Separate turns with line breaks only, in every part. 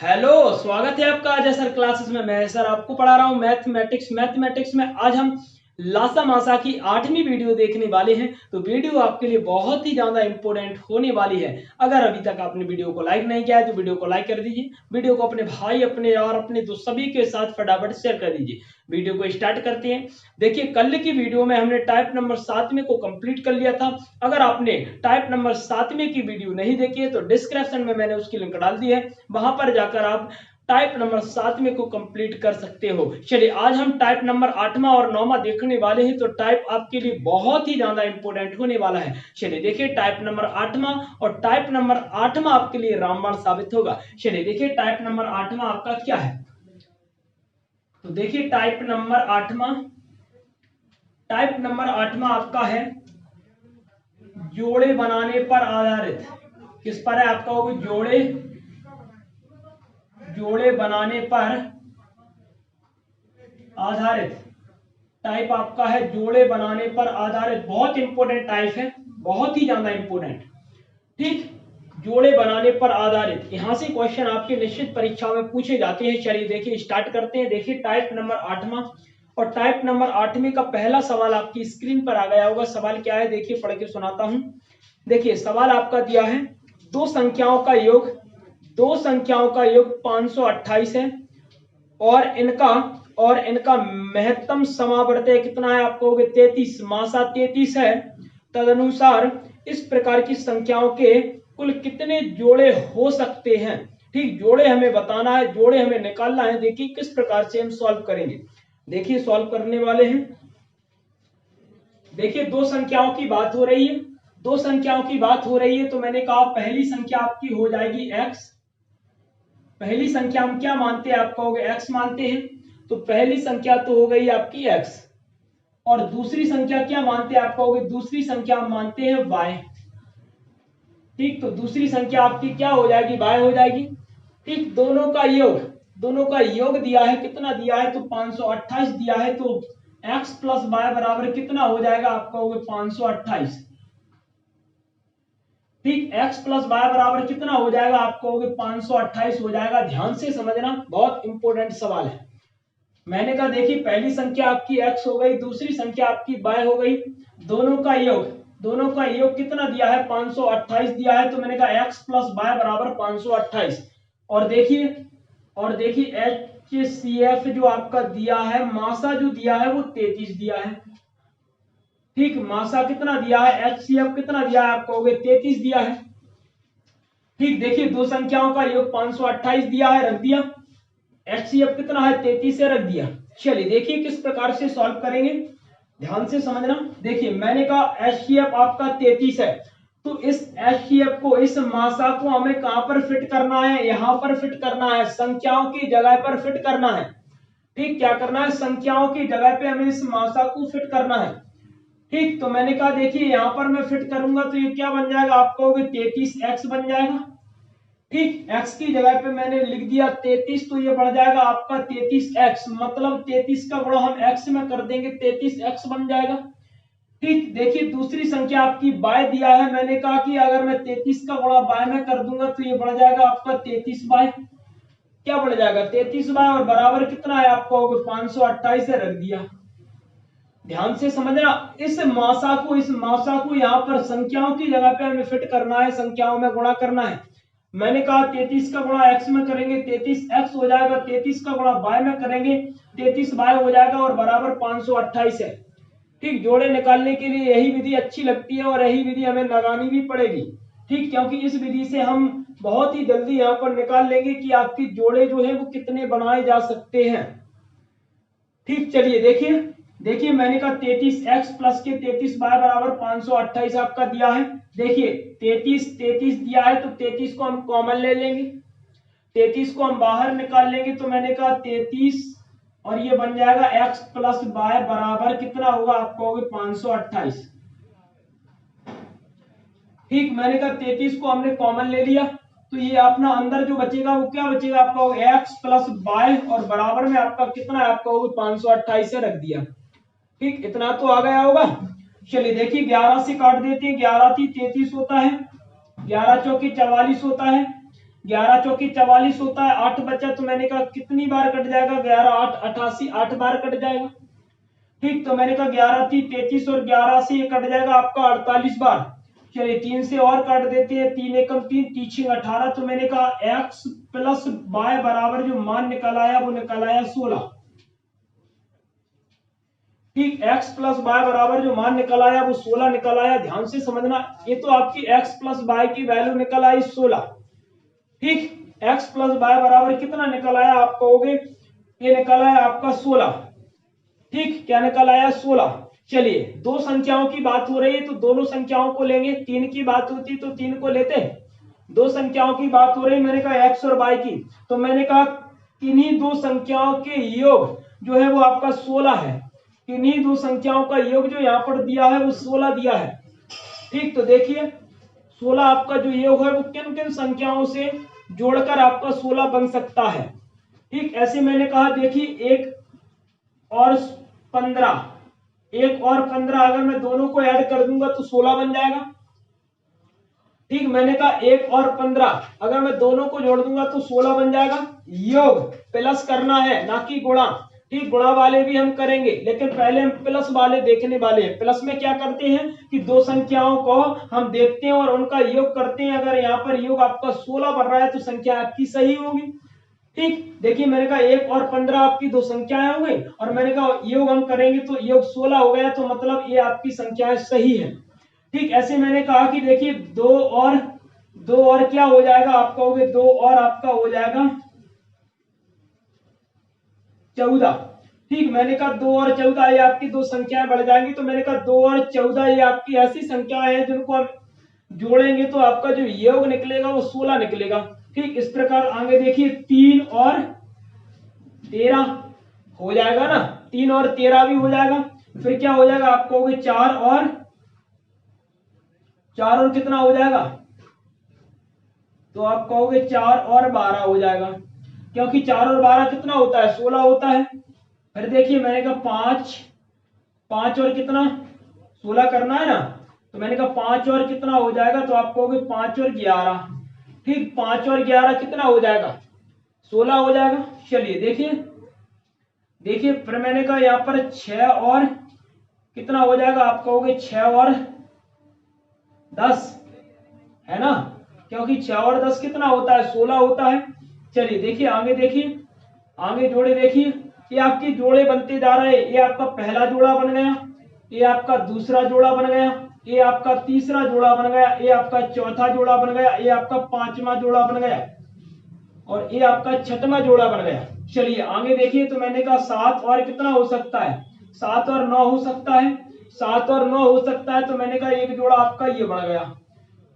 Hello, स्वागत है आपका आज सर क्लासेस में। मैं सर आपको पढ़ा रहा हूँ मैथमेटिक्स में आज हम लासा मासा की 8वीं वीडियो देखने वाले हैं। तो वीडियो आपके लिए बहुत ही ज्यादा इंपॉर्टेंट होने वाली है। अगर अभी तक आपने वीडियो को लाइक नहीं किया है तो वीडियो को लाइक कर दीजिए, वीडियो को अपने भाई, अपने यार, अपने दोस्त सभी के साथ फटाफट शेयर कर दीजिए। वीडियो को स्टार्ट करते हैं। देखिए, कल की वीडियो में हमने टाइप नंबर 7वें को कंप्लीट कर लिया था। अगर आपने टाइप नंबर 7वें की वीडियो नहीं देखी है तो डिस्क्रिप्शन में मैंने उसकी लिंक डाल दी है, वहां पर जाकर आप टाइप नंबर 7वें को कंप्लीट कर सकते हो। चलिए, आज हम टाइप नंबर 8वां और 9वां देखने वाले हैं। तो टाइप आपके लिए बहुत ही ज्यादा इंपॉर्टेंट होने वाला है। चलिए देखिए, टाइप नंबर 8वां और टाइप नंबर 8वां आपके लिए रामबाण साबित होगा। चलिए देखिए, टाइप नंबर 8वां आपका क्या है। तो देखिए, टाइप नंबर 8वां आपका है जोड़े बनाने पर आधारित। किस पर है आपका? वो जोड़े बनाने पर आधारित टाइप आपका है। जोड़े बनाने पर आधारित बहुत इंपॉर्टेंट टाइप है, बहुत ही ज्यादा इंपॉर्टेंट। ठीक, जोड़े बनाने पर आधारित यहां से क्वेश्चन आपके निश्चित परीक्षाओं में पूछे जाते हैं। चलिए देखिए, स्टार्ट करते हैं। देखिए, टाइप नंबर 8वां और टाइप नंबर 8वें का पहला सवाल आपकी स्क्रीन पर आ गया होगा। सवाल क्या है देखिए, पढ़ के सुनाता हूं। देखिए, सवाल आपका दिया है दो संख्याओं का योग 528 है और इनका महत्तम समावर्तय कितना है आपको? 33, मासा 33 है। तदनुसार इस प्रकार की संख्याओं के कुल कितने जोड़े हो सकते हैं? ठीक, जोड़े हमें बताना है, जोड़े हमें निकालना है। देखिए किस प्रकार से हम सॉल्व करेंगे। देखिए, सॉल्व करने वाले हैं। देखिए, दो संख्याओं की बात हो रही है, तो मैंने कहा पहली संख्या आपकी हो जाएगी x। पहली संख्या हम क्या मानते हैं? आप कहोगे x मानते हैं, तो पहली संख्या तो हो गई आपकी x। और दूसरी संख्या क्या मानते हैं? आप कहोगे दूसरी संख्या हम मानते हैं y। ठीक, तो दूसरी संख्या आपकी क्या हो जाएगी? y हो जाएगी। ठीक, दोनों का योग दिया है, कितना दिया है? तो 528 दिया है। तो x प्लस y बराबर कितना हो जाएगा? आप कहोगे 528। ठीक, x प्लस वाई बराबर कितना हो जाएगा? आप कहोगे 528 हो जाएगा। ध्यान से समझना, बहुत इंपॉर्टेंट सवाल है। मैंने कहा देखिए, पहली संख्या आपकी x हो गई, दूसरी संख्या आपकी y हो गई। दोनों का योग कितना दिया है? 528 दिया है। तो मैंने कहा x प्लस वाई बराबर 528। और देखिए HCF जो आपका दिया है, मासा जो दिया है वो 33 दिया है। ठीक, मासा कितना दिया है? HCF कितना दिया है? आप कहोगे 33 दिया है। ठीक, देखिए, दो संख्याओं का योग 528 दिया है, रख दिया। HCF कितना है? 33 से रख दिया। चलिए देखिए किस प्रकार से सॉल्व करेंगे, ध्यान से समझना। देखिए, मैंने कहा HCF आपका 33 है, तो इस HCF को, इस मासा को हमें कहां पर फिट करना है? यहां पर फिट करना है, संख्याओं की जगह पर फिट करना है। ठीक, क्या करना है? संख्याओं की जगह पे हमें इस मासा को फिट करना है। ठीक, तो मैंने कहा देखिए, यहां पर मैं फिट करूंगा तो ये क्या बन जाएगा? आप कहोगे 33x बन जाएगा। ठीक, x की जगह पे मैंने लिख दिया 33, तो ये बढ़ जाएगा आपका 33x। मतलब 33 का गुणा हम x में कर देंगे, 33x बन जाएगा। ठीक, देखिए, दूसरी संख्या आपकी y दिया है। मैंने कहा कि अगर मैं 33 का गुणा y में कर दूंगा तो ये बढ़ जाएगा आपका 33y। क्या बढ़ जाएगा? 33y। और बराबर कितना है? आप कहोगे 528 से रख दिया। ध्यान से समझना, इस मासा को यहाँ पर संख्याओं की जगह पे हमें फिट करना है, संख्याओं में गुणा करना है। मैंने कहा 33 का गुणा x में करेंगे 33x हो जाएगा, 33 का गुणा y में करेंगे 33y हो जाएगा, और बराबर 528 है। ठीक, जोड़े निकालने के लिए यही विधि अच्छी लगती है और यही विधि हमें लगानी भी पड़ेगी। ठीक, क्योंकि इस विधि से हम बहुत ही जल्दी यहाँ पर निकाल लेंगे कि आपकी जोड़े जो है वो कितने बनाए जा सकते हैं। ठीक, चलिए देखिए, मैंने कहा 33x प्लस के 33y बराबर 528 आपका दिया है। देखिए, 33 दिया है, तो 33 को हम कॉमन ले लेंगे, 33 को हम बाहर निकाल लेंगे। तो मैंने कहा 33 और ये बन जाएगा x प्लस y बराबर कितना होगा? आप कहोगे 528। ठीक, मैंने कहा 33 को हमने कॉमन ले लिया, तो ये अपना अंदर जो बचेगा वो क्या बचेगा? आपका x प्लस वाई, और बराबर में आपका कितना है? आपका 528 से रख दिया। ठीक, इतना तो आ गया होगा। चलिए देखिए, 11 से काट देते हैं, 11 थी 33 होता है, 11 चौकी 44 होता है। 11 चौकी 44 होता है, 8 बचा तो मैंने कहा कितनी बार कट जाएगा, 11 8 88, 8 बार कट जाएगा। ठीक, तो मैंने कहा 11 थी 33 और 11 से ये कट जाएगा आपका 48 बार। चलिए 3 से और काट देते हैं, 3 एकम 3, 3 18, तो मैंने कहा x प्लस y बराबर जो मान निकल आया वो निकल आया 16। ठीक, x प्लस वाई बराबर जो मान निकल आया वो 16 निकल आया। ध्यान से समझना, ये तो आपकी x प्लस वाई की वैल्यू निकल आई 16। ठीक, x प्लस वाई बराबर कितना निकल आया आप कहोगे, ये निकल आया आपका 16। ठीक, क्या निकल आया 16। चलिए दो संख्याओं की बात हो रही है तो दोनों संख्याओं को लेंगे, 3 की बात होती तो 3 को लेते। दो संख्याओं की बात हो रही, मैंने कहा x और y की, तो मैंने कहा किन्हीं दो संख्याओं के योग जो है वो आपका 16 है। किन्हीं दो संख्याओं का योग जो यहाँ पर दिया है वो 16 दिया है। ठीक, तो देखिए 16 आपका जो योग है वो किन किन संख्याओं से जोड़कर आपका 16 बन सकता है। ठीक, ऐसे मैंने कहा देखिए 1 और 15, 1 और 15 अगर मैं दोनों को ऐड कर दूंगा तो 16 बन जाएगा। ठीक, मैंने कहा 1 और 15 अगर मैं दोनों को जोड़ दूंगा तो 16 बन जाएगा। योग प्लस करना है ना कि गुणा। ठीक, गुणा वाले भी हम करेंगे लेकिन पहले हम प्लस वाले देखने वाले हैं। प्लस में क्या करते हैं कि दो संख्याओं को हम देखते हैं और उनका योग करते हैं। अगर यहाँ पर योग आपका 16 बन रहा है तो संख्या आपकी सही होगी। ठीक, देखिए मैंने कहा 1 और 15 आपकी दो संख्याएं हो गई और मैंने कहा योग हम करेंगे तो योग 16 हो गया, तो मतलब ये आपकी संख्याएं सही है। ठीक, ऐसे मैंने कहा कि देखिए 2 और क्या हो जाएगा, आप कहोगे 2 और आपका हो जाएगा 14। ठीक, मैंने कहा 2 और 14 ये आपकी दो संख्याएं बढ़ जाएंगी, तो मैंने कहा 2 और 14 ये आपकी ऐसी संख्याएं हैं जिनको हम जोड़ेंगे तो आपका जो योग निकलेगा वो 16 निकलेगा। ठीक, इस प्रकार आगे देखिए 3 और 13 हो जाएगा ना, 3 और 13 भी हो जाएगा। फिर क्या हो जाएगा, आप कहोगे 4 और कितना हो जाएगा, तो आप कहोगे 4 और 12 हो जाएगा, क्योंकि 4 और 12 कितना होता है, 16 होता है। फिर देखिए मैंने कहा 5 और कितना 16 करना है ना, तो मैंने कहा 5 और कितना हो जाएगा, तो आप कहोगे 5 और 11। ठीक, 5 और 11 कितना हो जाएगा, 16 हो जाएगा। चलिए देखिए फिर मैंने कहा यहाँ पर 6 और कितना हो जाएगा, आप कहोगे 6 और 10 है ना, क्योंकि 6 और 10 कितना होता है, 16 होता है। चलिए देखिए आगे जोड़े देखिए, ये आपकी जोड़े बनते जा रहे हैं। ये आपका पहला जोड़ा बन गया, ये आपका दूसरा जोड़ा बन गया, ये आपका तीसरा जोड़ा बन गया, ये आपका चौथा जोड़ा बन गया, ये आपका पांचवा जोड़ा बन गया और ये आपका छठवां जोड़ा बन गया। चलिए आगे देखिए, तो मैंने कहा 7 और कितना हो सकता है, 7 और 9 हो सकता है, 7 और 9 हो सकता है, तो मैंने कहा एक जोड़ा आपका ये बन गया,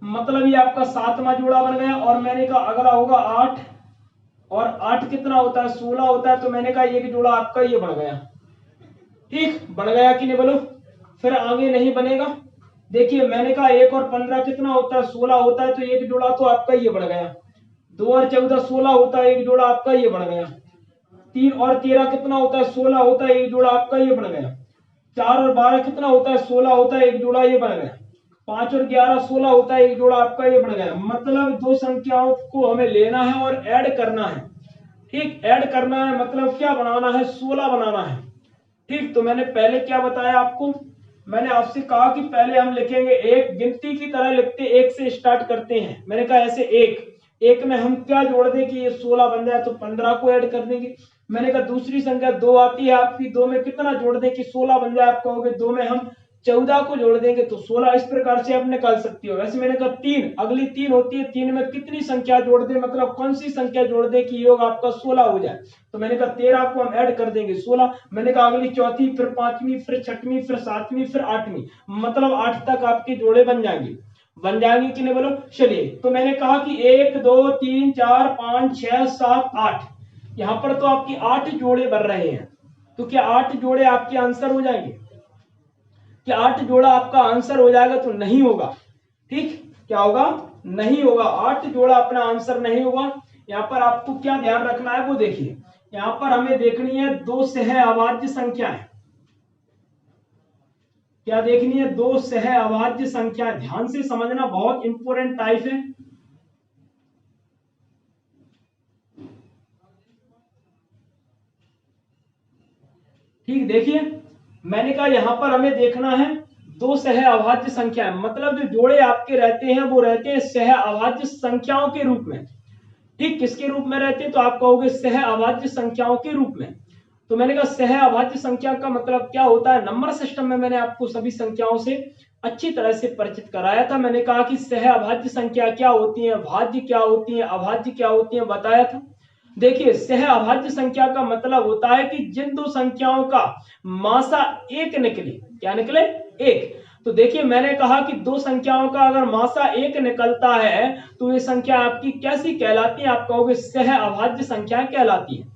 मतलब ये आपका 7वां जोड़ा बन गया। और मैंने कहा अगला होगा 8 और 8 कितना होता है, 16 होता है, तो मैंने कहा एक जोड़ा आपका ये बन गया। ठीक, बन गया कि नहीं बोलो। फिर आगे नहीं बनेगा। देखिए मैंने कहा 1 और 15 कितना होता है, 16 होता है, तो एक जोड़ा तो आपका ये बन गया। 2 और 14 16 होता है, एक जोड़ा आपका ये बन गया। 3 और 13 कितना होता है, 16 होता है, एक जोड़ा आपका ये बन गया। 4 और 12 कितना होता है, 16 होता है, एक जोड़ा ये बन गया। 5 और 11 16 होता है, एक जोड़ा आपका ये बन गया। मतलब दो संख्याओं को हमें लेना है और ऐड करना है। ठीक, ऐड करना है मतलब क्या बनाना है, 16 बनाना है। ठीक, तो मैंने पहले क्या बताया आपको, मैंने आपसे कहा कि पहले हम लिखेंगे एक गिनती की तरह लिखते, एक से स्टार्ट करते हैं। मैंने कहा ऐसे एक में हम क्या जोड़ दें कि ये 16 बन जाए, तो 15 को ऐड कर देंगे। मैंने कहा दूसरी संख्या 2 आती है आपकी, 2 में कितना जोड़ दें कि 16 बन जाए, आप कहोगे 2 में हम 14 को जोड़ देंगे तो 16। इस प्रकार से आप निकाल सकते हो। वैसे मैंने कहा 3 अगली 3 होती है, 3 में कितनी संख्या जोड़ दें, मतलब कौन सी संख्या जोड़ दें कि योग आपका 16 हो जाए, तो मैंने कहा 13 को हम ऐड कर देंगे 16। मैंने कहा अगली चौथी, फिर पांचवी, फिर छठवीं, फिर सातवीं, फिर आठवीं, मतलब 8 तक आपके जोड़े बन जाएंगे कि नहीं बोलो। चलिए तो मैंने कहा कि 1 2 3 4 5 6 7 8, यहां पर तो आपकी 8 जोड़े बन रहे हैं, तो क्या 8 जोड़े आपके आंसर हो जाएंगे, क्या 8 जोड़ा आपका आंसर हो जाएगा, तो नहीं होगा। ठीक, क्या होगा, नहीं होगा, 8 जोड़ा अपना आंसर नहीं होगा। यहाँ पर आपको क्या ध्यान रखना है वो देखिए, यहाँ पर हमें देखनी है दो सह अभाज्य संख्याएं। क्या देखनी है, दो सह अभाज्य संख्या। ध्यान से समझना, बहुत इंपॉर्टेंट टाइप है। ठीक, देखिए मैंने कहा यहाँ पर हमें देखना है दो सह अभाज्य संख्या, मतलब जो जोड़े आपके रहते हैं वो रहते हैं सह अभाज्य संख्याओं के रूप में। ठीक, किसके रूप में रहते हैं, तो आप कहोगे सह अभाज्य संख्याओं के रूप में। तो मैंने कहा सह अभाज्य संख्या का मतलब क्या होता है, नंबर सिस्टम में मैंने आपको सभी संख्याओं से अच्छी तरह से परिचित कराया था। मैंने कहा कि सह अभाज्य संख्या क्या होती है, भाज्य क्या होती है, अभाज्य क्या होती है, बताया था। देखिए सह अभाज्य संख्या का मतलब होता है कि जिन दो संख्याओं का मासा एक निकले, क्या निकले, एक। तो देखिए मैंने कहा कि दो संख्याओं का अगर मासा एक निकलता है तो ये संख्या आपकी कैसी कहलाती है, आप कहोगे सह अभाज्य संख्या कहलाती है।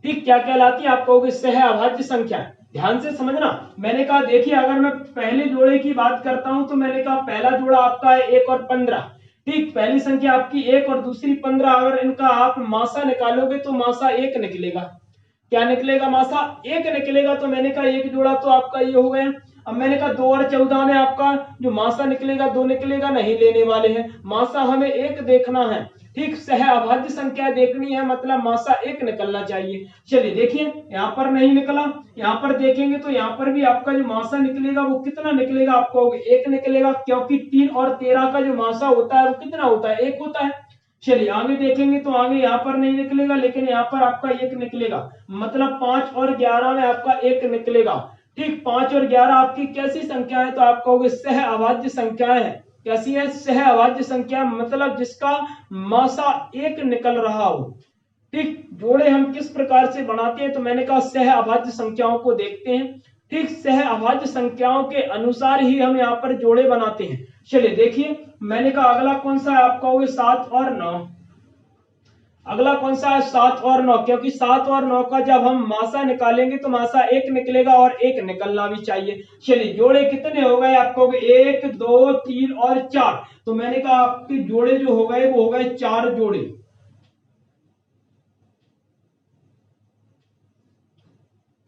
ठीक, क्या कहलाती है, आप कहोगे सह अभाज्य संख्या। ध्यान से समझना, मैंने कहा देखिए अगर मैं पहले जोड़े की बात करता हूं तो मैंने कहा पहला जोड़ा आपका है 1 और 15। ठीक, पहली संख्या आपकी 1 और दूसरी 15, अगर इनका आप मासा निकालोगे तो मासा एक निकलेगा। क्या निकलेगा, मासा एक निकलेगा। तो मैंने कहा एक जोड़ा तो आपका ये हो गया। अब मैंने कहा 2 और 14 में आपका जो मासा निकलेगा 2 निकलेगा, नहीं लेने वाले हैं, मासा हमें एक देखना है। ठीक, सह अभाज्य संख्या देखनी है, मतलब मासा एक निकलना चाहिए। चलिए देखिए यहाँ पर नहीं निकला, यहाँ पर देखेंगे तो यहाँ पर भी आपका जो मासा निकलेगा वो कितना निकलेगा, आपको एक निकलेगा, क्योंकि 3 और 13 का जो मासा होता है वो कितना होता है, एक होता है। चलिए आगे देखेंगे तो आगे यहाँ पर नहीं निकलेगा, लेकिन यहाँ पर आपका एक निकलेगा, मतलब 5 और 11 में आपका एक निकलेगा। ठीक, 5 और 11 आपकी कैसी संख्या है, तो आप कहोगे सह अभाज्य संख्याएं है। कैसी है, सह अभाज्य संख्या, मतलब जिसका मासा एक निकल रहा हो। ठीक, जोड़े हम किस प्रकार से बनाते हैं, तो मैंने कहा सह अभाज्य संख्याओं को देखते हैं। ठीक, सह अभाज्य संख्याओं के अनुसार ही हम यहाँ पर जोड़े बनाते हैं। चलिए देखिए मैंने कहा अगला कौन सा है, आप कहोगे 7 और 9। अगला कौन सा है, 7 और 9, क्योंकि 7 और 9 का जब हम मासा निकालेंगे तो मासा एक निकलेगा और एक निकलना भी चाहिए। चलिए जोड़े कितने हो गए, आपको 1 2 3 और 4। तो मैंने कहा आपके जोड़े जो हो गए वो हो गए 4 जोड़े।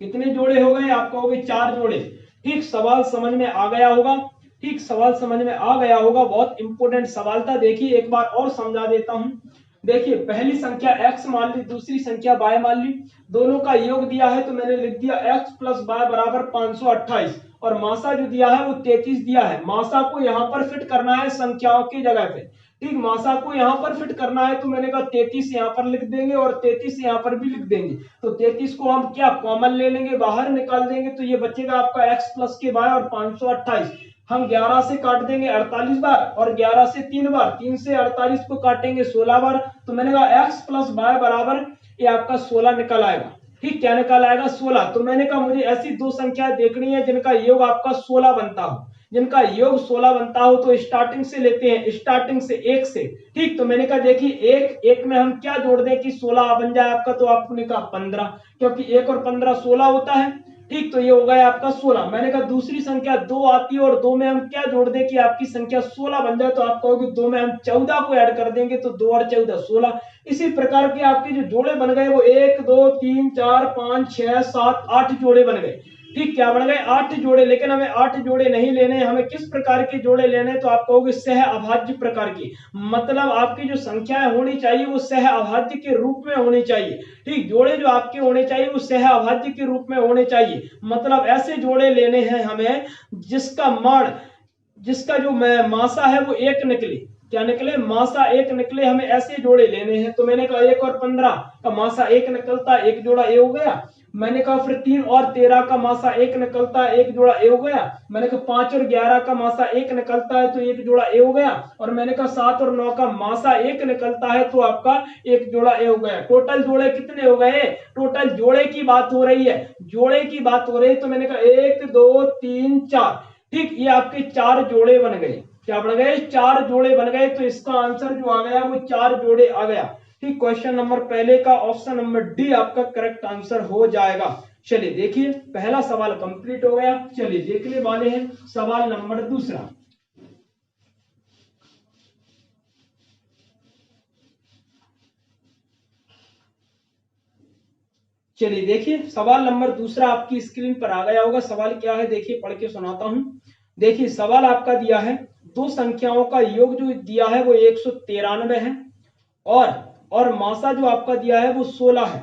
कितने जोड़े हो गए, आप कहोगे 4 जोड़े। ठीक, सवाल समझ में आ गया होगा। ठीक, सवाल समझ में आ गया होगा, बहुत इंपॉर्टेंट सवाल था। देखिए एक बार और समझा देता हूं। देखिए पहली संख्या x मान ली, दूसरी संख्या y मान ली, दोनों का योग दिया है तो मैंने लिख दिया x प्लस y बराबर 528, और मासा जो दिया है वो 33 दिया है। मासा को यहाँ पर फिट करना है संख्याओं की जगह पे। ठीक, मासा को यहाँ पर फिट करना है तो मैंने कहा 33 यहाँ पर लिख देंगे और 33 यहाँ पर भी लिख देंगे। तो 33 को हम क्या कॉमन ले लेंगे, बाहर निकाल देंगे, तो ये बचेगा आपका x प्लस के y और 528। हम 11 से काट देंगे 48 बार और 11 से 3 बार, 3 से 48 को काटेंगे 16 बार। तो मैंने कहा x प्लस y बराबर ये आपका 16 निकल आएगा। ठीक, क्या निकल आएगा, 16। तो मैंने कहा मुझे ऐसी दो संख्या देखनी है जिनका योग आपका 16 बनता हो। जिनका योग 16 बनता हो तो स्टार्टिंग से लेते हैं, स्टार्टिंग से 1 से। ठीक, तो मैंने कहा देखिए एक में हम क्या जोड़ दें कि 16 बन जाए आपका, तो आपने कहा 15, क्योंकि 1 और 15 16 होता है। ठीक, तो ये हो गया आपका 16। मैंने कहा दूसरी संख्या 2 आती है और 2 में हम क्या जोड़ दें कि आपकी संख्या 16 बन जाए, तो आप कहोगे 2 में हम 14 को ऐड कर देंगे तो 2 और 14 16। इसी प्रकार के आपके जो जोड़े बन गए वो 1 2 3 4 5 6 7 8 जोड़े बन गए। ठीक, क्या बन गए, 8 जोड़े। लेकिन हमें 8 जोड़े नहीं लेने, हमें किस प्रकार के जोड़े लेने, तो आप कहोगे सह अभाज्य प्रकार की, मतलब आपकी जो संख्याएं होनी चाहिए वो सह अभाज्य के रूप में होनी चाहिए। ठीक, जोड़े जो आपके होने चाहिए वो सह अभाज्य के रूप में होने चाहिए, मतलब ऐसे जोड़े लेने हैं हमें जिसका मान, जिसका जो मासा है वो एक निकले। क्या निकले, मासा एक निकले, हमें ऐसे जोड़े लेने हैं। तो मैंने कहा 1 और 15 का मासा एक निकलता है, एक जोड़ा ए हो गया। मैंने कहा फिर 3 और 13 का मासा एक निकलता है, एक जोड़ा ए हो गया। मैंने कहा 5 और 11 का मासा एक निकलता है तो एक जोड़ा ए हो गया। और मैंने कहा 7 और 9 का मासा एक निकलता है तो आपका एक जोड़ा ए हो गया। टोटल जोड़े कितने हो गए, टोटल जोड़े की बात हो रही है, जोड़े की बात हो रही है। तो मैंने कहा 1 2 3 4। ठीक, ये आपके 4 जोड़े बन गए। क्या बन गए, 4 जोड़े बन गए। तो इसका आंसर जो आ गया वो 4 जोड़े आ गया। ठीक, क्वेश्चन नंबर पहले का ऑप्शन नंबर डी आपका करेक्ट आंसर हो जाएगा। चलिए देखिए पहला सवाल कंप्लीट हो गया। चलिए देखने वाले हैं सवाल नंबर दूसरा। चलिए देखिए सवाल नंबर दूसरा आपकी स्क्रीन पर आ गया होगा। सवाल क्या है देखिए, पढ़ के सुनाता हूं। देखिए सवाल आपका दिया है दो संख्याओं का योग जो दिया है वो 193 है और मासा जो आपका दिया है वो 16 है।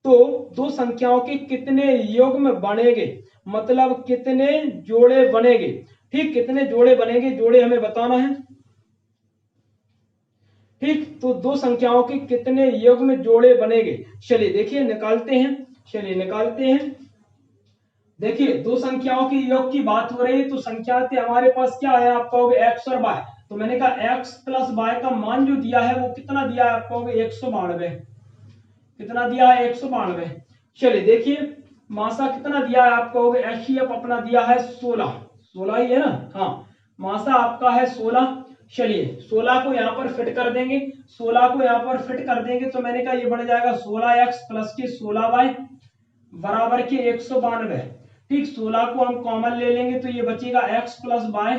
तो दो संख्याओं के कितने युग्म बनेंगे, मतलब कितने जोड़े बनेंगे। ठीक, कितने जोड़े बनेंगे, जोड़े हमें बताना है। ठीक, तो दो संख्याओं के कितने युग्म जोड़े बनेंगे, चलिए देखिए निकालते हैं। चलिए निकालते हैं। देखिए दो संख्याओं के योग की बात हो रही है, तो संख्या से हमारे पास क्या है, आप कहोगे एक्स और वाई। तो मैंने कहा एक्स प्लस वाई का मान जो दिया है वो कितना दिया है, आप कहोगे 192। कितना दिया है, 192। चलिए देखिए मासा कितना दिया है, आप कहोगे एचसीएफ अपना दिया है 16। 16 ही है ना, हाँ मासा आपका है 16। चलिए 16 को यहाँ पर फिट कर देंगे। 16 को यहाँ पर फिट कर देंगे तो मैंने कहा ये बन जाएगा 16x प्लस के 16y बराबर के 192। ठीक, 16 को हम कॉमन ले लेंगे तो ये बचेगा x प्लस वाई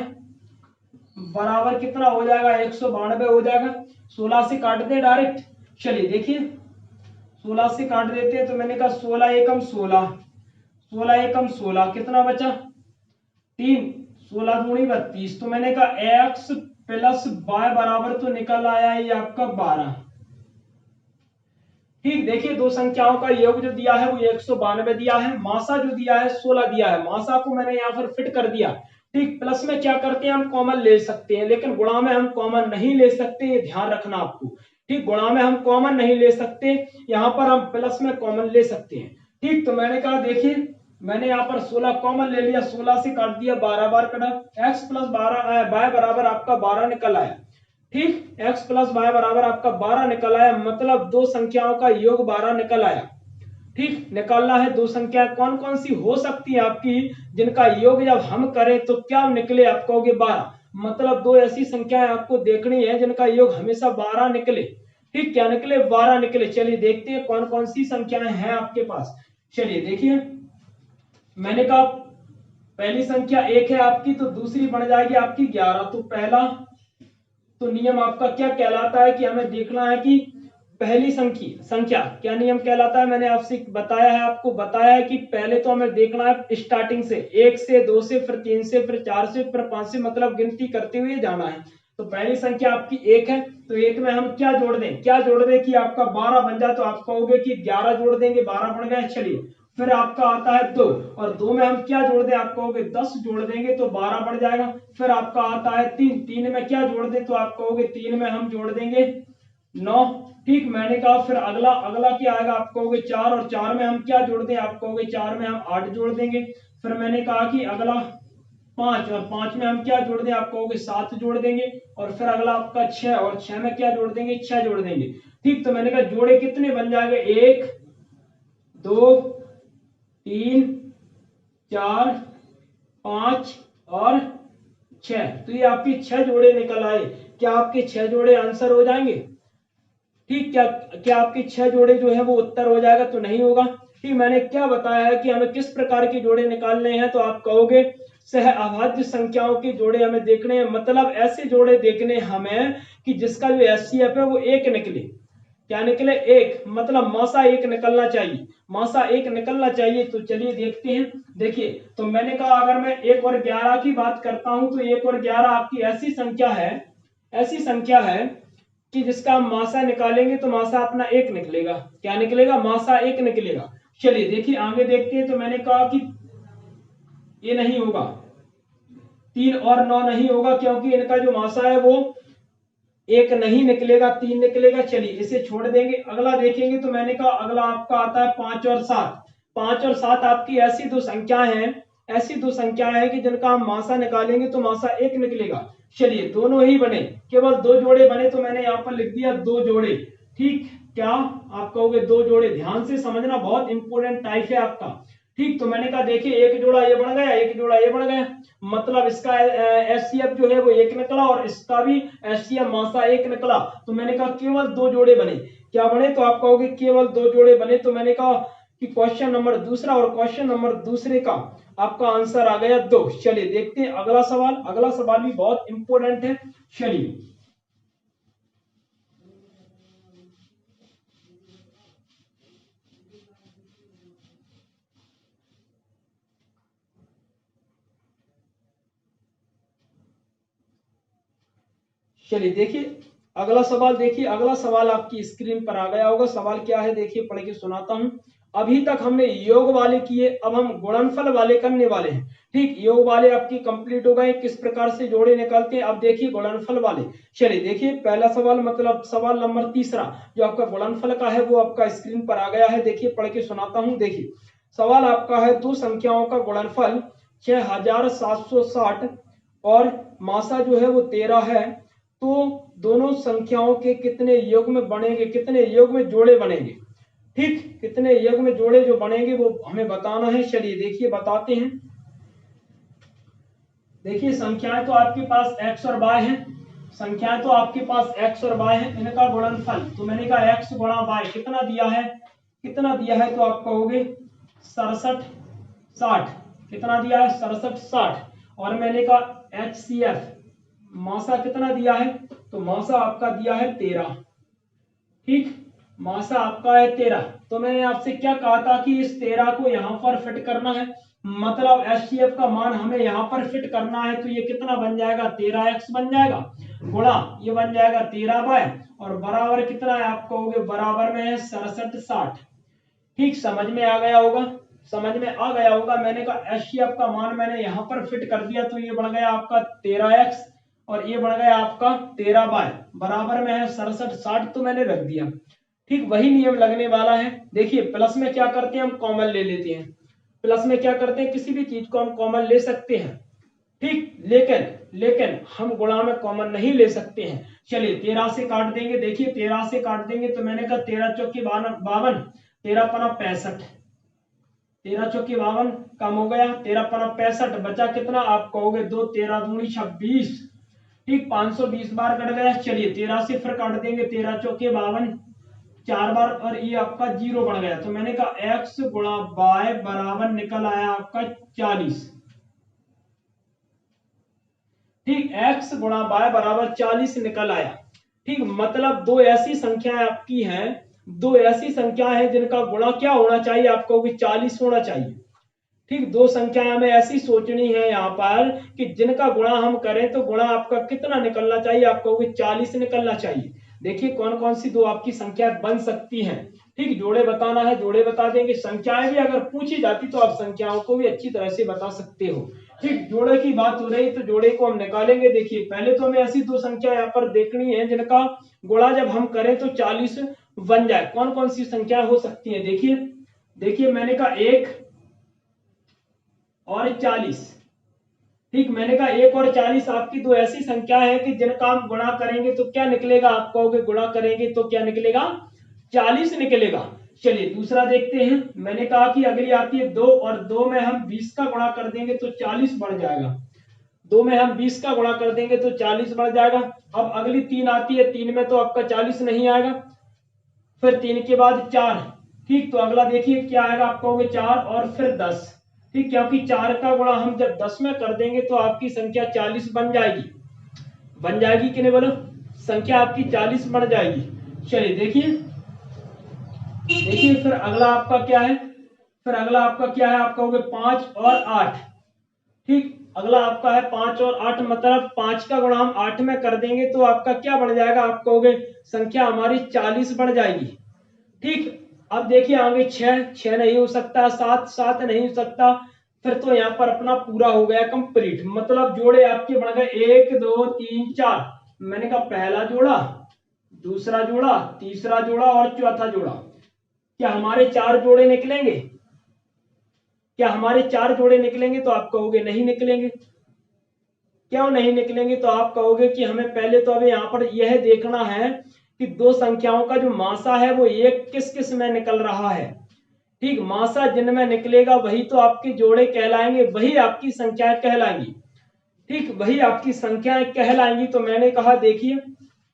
बराबर कितना हो जाएगा, 192 हो जाएगा। 16 से काट दे डायरेक्ट। चलिए देखिए 16 से काट देते हैं तो मैंने कहा 16 एकम 16, 16 एकम 16 कितना बचा 3, 16 दूनी 32। तो मैंने कहा x प्लस वाई बराबर तो निकल आया ये आपका 12। ठीक, देखिए दो संख्याओं का योग जो दिया है वो 192 दिया है, मासा जो दिया है 16 दिया है। मासा को मैंने यहाँ पर फिट कर दिया। ठीक, प्लस में क्या करते हैं हम कॉमन ले सकते हैं, लेकिन गुणा में हम कॉमन नहीं ले सकते, ये ध्यान रखना आपको। ठीक, गुणा में हम कॉमन नहीं ले सकते, यहाँ पर हम प्लस में कॉमन ले सकते हैं। ठीक, तो मैंने कहा देखिए मैंने यहाँ पर 16 कॉमन ले लिया, 16 से काट दिया 12 बार कटा, x प्लस 12 वाई बराबर आपका 12 निकल आया। ठीक, x प्लस वाई बराबर आपका 12 निकल आया, मतलब दो संख्याओं का योग 12 निकल आया। ठीक, निकालना है दो संख्या कौन कौन सी हो सकती है आपकी जिनका योग जब हम करें तो क्या निकले, आप कहोगे 12। मतलब दो ऐसी संख्याएं आपको देखनी है जिनका योग हमेशा 12 निकले। ठीक, क्या निकले, 12 निकले। चलिए देखते हैं कौन कौन सी संख्याएं हैं आपके पास। चलिए देखिए मैंने कहा पहली संख्या 1 है आपकी, तो दूसरी बन जाएगी आपकी 11। तो पहला तो नियम आपका क्या कहलाता है कि हमें देखना है कि पहली संख्या क्या नियम कहलाता है, मैंने आपसे बताया है, आपको बताया है कि पहले तो हमें देखना है स्टार्टिंग से 1 से 2 से फिर 3 से फिर 4 से फिर 5 से, मतलब गिनती करते हुए जाना है। तो पहली संख्या आपकी 1 है, तो 1 में हम क्या जोड़ दें, क्या जोड़ दें कि आपका 12 बन जाए, तो आप कहोगे कि 11 जोड़ देंगे, 12 बन गए। चलिए फिर आपका आता है 2, और 2 में हम क्या जोड़ दें, आप कहोगे 10 जोड़ देंगे तो 12 बढ़ जाएगा। फिर आपका आता है 3, 3 में क्या जोड़ दें, तो आप कहोगे 3 में हम जोड़ देंगे 9। ठीक, मैंने कहा फिर अगला अगला क्या आएगा, आप कहोगे 4, और 4 में हम क्या जोड़ दें, आप कहोगे 4 में हम 8 जोड़ देंगे। फिर मैंने कहा कि अगला 5, और 5 में हम क्या जोड़ दें, आप कहोगे 7 जोड़ देंगे। और फिर अगला आपका 6, और 6 में क्या जोड़ देंगे, 6 जोड़ देंगे। ठीक, तो मैंने कहा जोड़े कितने बन जाएंगे, 1 2 3 4 5 और 6। तो ये आपके 6 जोड़े निकल आए। क्या आपके 6 जोड़े आंसर हो जाएंगे। ठीक, क्या क्या आपके 6 जोड़े जो है वो उत्तर हो जाएगा, तो नहीं होगा। ठीक, मैंने क्या बताया है कि हमें किस प्रकार के जोड़े निकालने हैं, तो आप कहोगे सह अभाज्य संख्याओं के जोड़े हमें देखने हैं, मतलब ऐसे जोड़े देखने हमें कि जिसका जो एचसीएफ है वो 1 निकले। क्या निकले, 1, मतलब मासा 1 निकलना चाहिए, मासा 1 निकलना चाहिए। तो चलिए देखते हैं। देखिए तो मैंने कहा अगर मैं 1 और 11 की बात करता हूं तो 1 और 11 आपकी ऐसी संख्या है, ऐसी संख्या है कि जिसका हम मासा निकालेंगे तो मासा अपना 1 निकलेगा। क्या निकलेगा, मासा 1 निकलेगा। चलिए देखिए आगे देखते हैं। तो मैंने कहा कि ये नहीं होगा, 3 और 9 नहीं होगा, क्योंकि इनका जो मासा है वो 1 नहीं निकलेगा, 3 निकलेगा। चलिए इसे छोड़ देंगे, अगला देखेंगे। तो मैंने कहा अगला आपका आता है 5 और 7। 5 और 7 आपकी ऐसी दो संख्याएं हैं, ऐसी दो संख्याएं हैं कि जिनका हम मासा निकालेंगे तो मासा 1 निकलेगा। चलिए दोनों ही बने, केवल 2 जोड़े बने, तो मैंने यहाँ पर लिख दिया 2 जोड़े। ठीक, क्या आप कहोगे 2 जोड़े, ध्यान से समझना, बहुत इंपोर्टेंट टाइप है आपका। ठीक, तो मैंने कहा देखिए एक जोड़ा ये बन गया, एक जोड़ा ये बन गया, मतलब इसका एचसीएफ जो है वो 1 निकला और इसका भी एचसीएफ मासा 1 निकला। तो मैंने कहा केवल 2 जोड़े बने। क्या बने, तो आप कहोगे केवल 2 जोड़े बने। तो मैंने कहा कि क्वेश्चन नंबर दूसरा और क्वेश्चन नंबर दूसरे का आपका आंसर आ गया 2। चलिए देखते हैं अगला सवाल, अगला सवाल भी बहुत इंपॉर्टेंट है। चलिए चलिए देखिए अगला सवाल देखिए, अगला सवाल आपकी स्क्रीन पर आ गया होगा। सवाल क्या है देखिए, पढ़ के सुनाता हूं। अभी तक हमने योग वाले किए, अब हम गुणनफल वाले करने वाले हैं। ठीक, योग वाले आपकी कंप्लीट हो गए, किस प्रकार से जोड़े निकालते हैं। अब देखिए गुणनफल वाले। चलिए देखिए पहला सवाल, मतलब सवाल नंबर तीसरा जो आपका गुणनफल का है वो आपका स्क्रीन पर आ गया है। देखिए पढ़ के सुनाता हूं। देखिए सवाल आपका है, दो संख्याओं का गुणनफल 6760 और मासा जो है वो 13 है, तो दोनों संख्याओं के कितने युग्म बनेंगे, कितने युग्म जोड़े बनेंगे। ठीक, कितने युग्म जोड़े जो बनेंगे वो हमें बताना है। चलिए देखिए बताते हैं। देखिए संख्याएं तो आपके पास x और y है, संख्याएं तो आपके पास x और y है, इनका गुणनफल तो मैंने कहा x गुणा y कितना दिया है, कितना दिया है, तो आप कहोगे 67 60। कितना दिया है, 67 60। और मैंने कहा HCF मासा कितना दिया है, तो मासा आपका दिया है 13। ठीक, मासा आपका है 13। तो मैंने आपसे क्या कहा था कि इस 13 को यहां पर फिट करना है, मतलब HCF का मान हमें यहां पर फिट करना है। तो ये कितना बन जाएगा, 13x बन जाएगा, गुणा ये बन जाएगा 13y, और बराबर कितना है, आप कहोगे बराबर में है 67 60। ठीक, समझ में आ गया होगा, समझ में आ गया होगा। मैंने कहा HCF का मान मैंने यहां पर फिट कर दिया, तो ये बन गया आपका 13x और ये बन गया आपका 13y, बराबर में है 67 60, तो मैंने रख दिया। ठीक, वही नियम लगने वाला है। देखिए प्लस में क्या करते हैं, हम कॉमन ले लेते हैं। प्लस में क्या करते हैं, किसी भी चीज को हम कॉमन ले सकते हैं। ठीक, लेकिन लेकिन हम गुणा में कॉमन नहीं ले सकते हैं। चलिए 13 से काट देंगे। देखिए 13 से काट देंगे तो मैंने कहा 13 चौके 52, 13 पना 65, 13 चौके 52 कम हो गया, 13 पना 65, बचा कितना, आप कहोगे 2, 13 दूनी 26। ठीक, 520 बार कट गया। चलिए 13 से फिर काट देंगे, 13 चौके 52 4 बार, और ये आपका 0 बन गया। तो मैंने कहा x गुणा y बराबर निकल आया आपका 40। ठीक, x गुणा y बराबर 40 निकल आया। ठीक, मतलब दो ऐसी संख्याएं आपकी हैं, दो ऐसी संख्याएं हैं जिनका गुणा क्या होना चाहिए, आपको 40 होना चाहिए। ठीक, दो संख्याएं हमें ऐसी सोचनी है यहाँ पर कि जिनका गुणा हम करें तो गुणा आपका कितना निकलना चाहिए, आपको 40 निकलना चाहिए। देखिए कौन कौन सी दो आपकी संख्याएं बन सकती हैं। ठीक, जोड़े बताना है, जोड़े बता देंगे। संख्याएं भी अगर पूछी जाती तो आप संख्याओं को भी अच्छी तरह से बता सकते हो। ठीक, जोड़े की बात हो रही तो जोड़े को हम निकालेंगे। देखिए पहले तो हमें ऐसी दो संख्या यहाँ पर देखनी है जिनका गुणा जब हम करें तो 40 बन जाए। कौन कौन सी संख्या हो सकती है, देखिए देखिए मैंने कहा 1 और 40। ठीक, मैंने कहा 1 और 40 आपकी दो ऐसी संख्या है कि जिनका हम गुणा करेंगे तो क्या निकलेगा, आप कहोगे गुणा करेंगे तो क्या निकलेगा, 40 निकलेगा। चलिए दूसरा देखते हैं। मैंने कहा कि अगली आती है 2, और 2 में हम 20 का गुणा कर देंगे तो 40 बढ़ जाएगा। 2 में हम 20 का गुणा कर देंगे तो 40 बढ़ जाएगा। अब अगली 3 आती है, 3 में तो आपका 40 नहीं आएगा। फिर 3 के बाद 4। ठीक, तो अगला देखिए क्या आएगा, आप कहोगे 4 और फिर 10। ठीक, क्योंकि 4 का गुणा हम जब 10 में कर देंगे तो आपकी संख्या 40 बन जाएगी। बन जाएगी कि नहीं बोलो, संख्या आपकी 40 बन जाएगी। चलिए देखिए देखिए फिर अगला आपका क्या है, फिर अगला आपका क्या है, आप कहोगे 5 और 8। ठीक, अगला आपका है 5 और 8, मतलब 5 का गुणा हम 8 में कर देंगे तो आपका क्या बढ़ जाएगा, आप कहोगे संख्या हमारी 40 बढ़ जाएगी। ठीक, अब देखिए आगे 6 नहीं हो सकता, 7 नहीं हो सकता, फिर तो यहाँ पर अपना पूरा हो गया कंप्लीट। मतलब जोड़े आपके बन गए 1 2 3 4। मैंने कहा पहला जोड़ा, दूसरा जोड़ा, तीसरा जोड़ा और चौथा जोड़ा। क्या हमारे 4 जोड़े निकलेंगे, क्या हमारे 4 जोड़े निकलेंगे, तो आप कहोगे नहीं निकलेंगे। क्यों नहीं निकलेंगे, तो आप कहोगे कि हमें पहले तो अभी यहाँ पर यह देखना है कि दो संख्याओं का जो मासा है वो एक किस किस में निकल रहा है। ठीक, मासा जिनमें निकलेगा वही तो आपके जोड़े कहलाएंगे, वही आपकी संख्याएं कहलाएंगी। ठीक, वही आपकी संख्याएं कहलाएंगी। तो मैंने कहा देखिए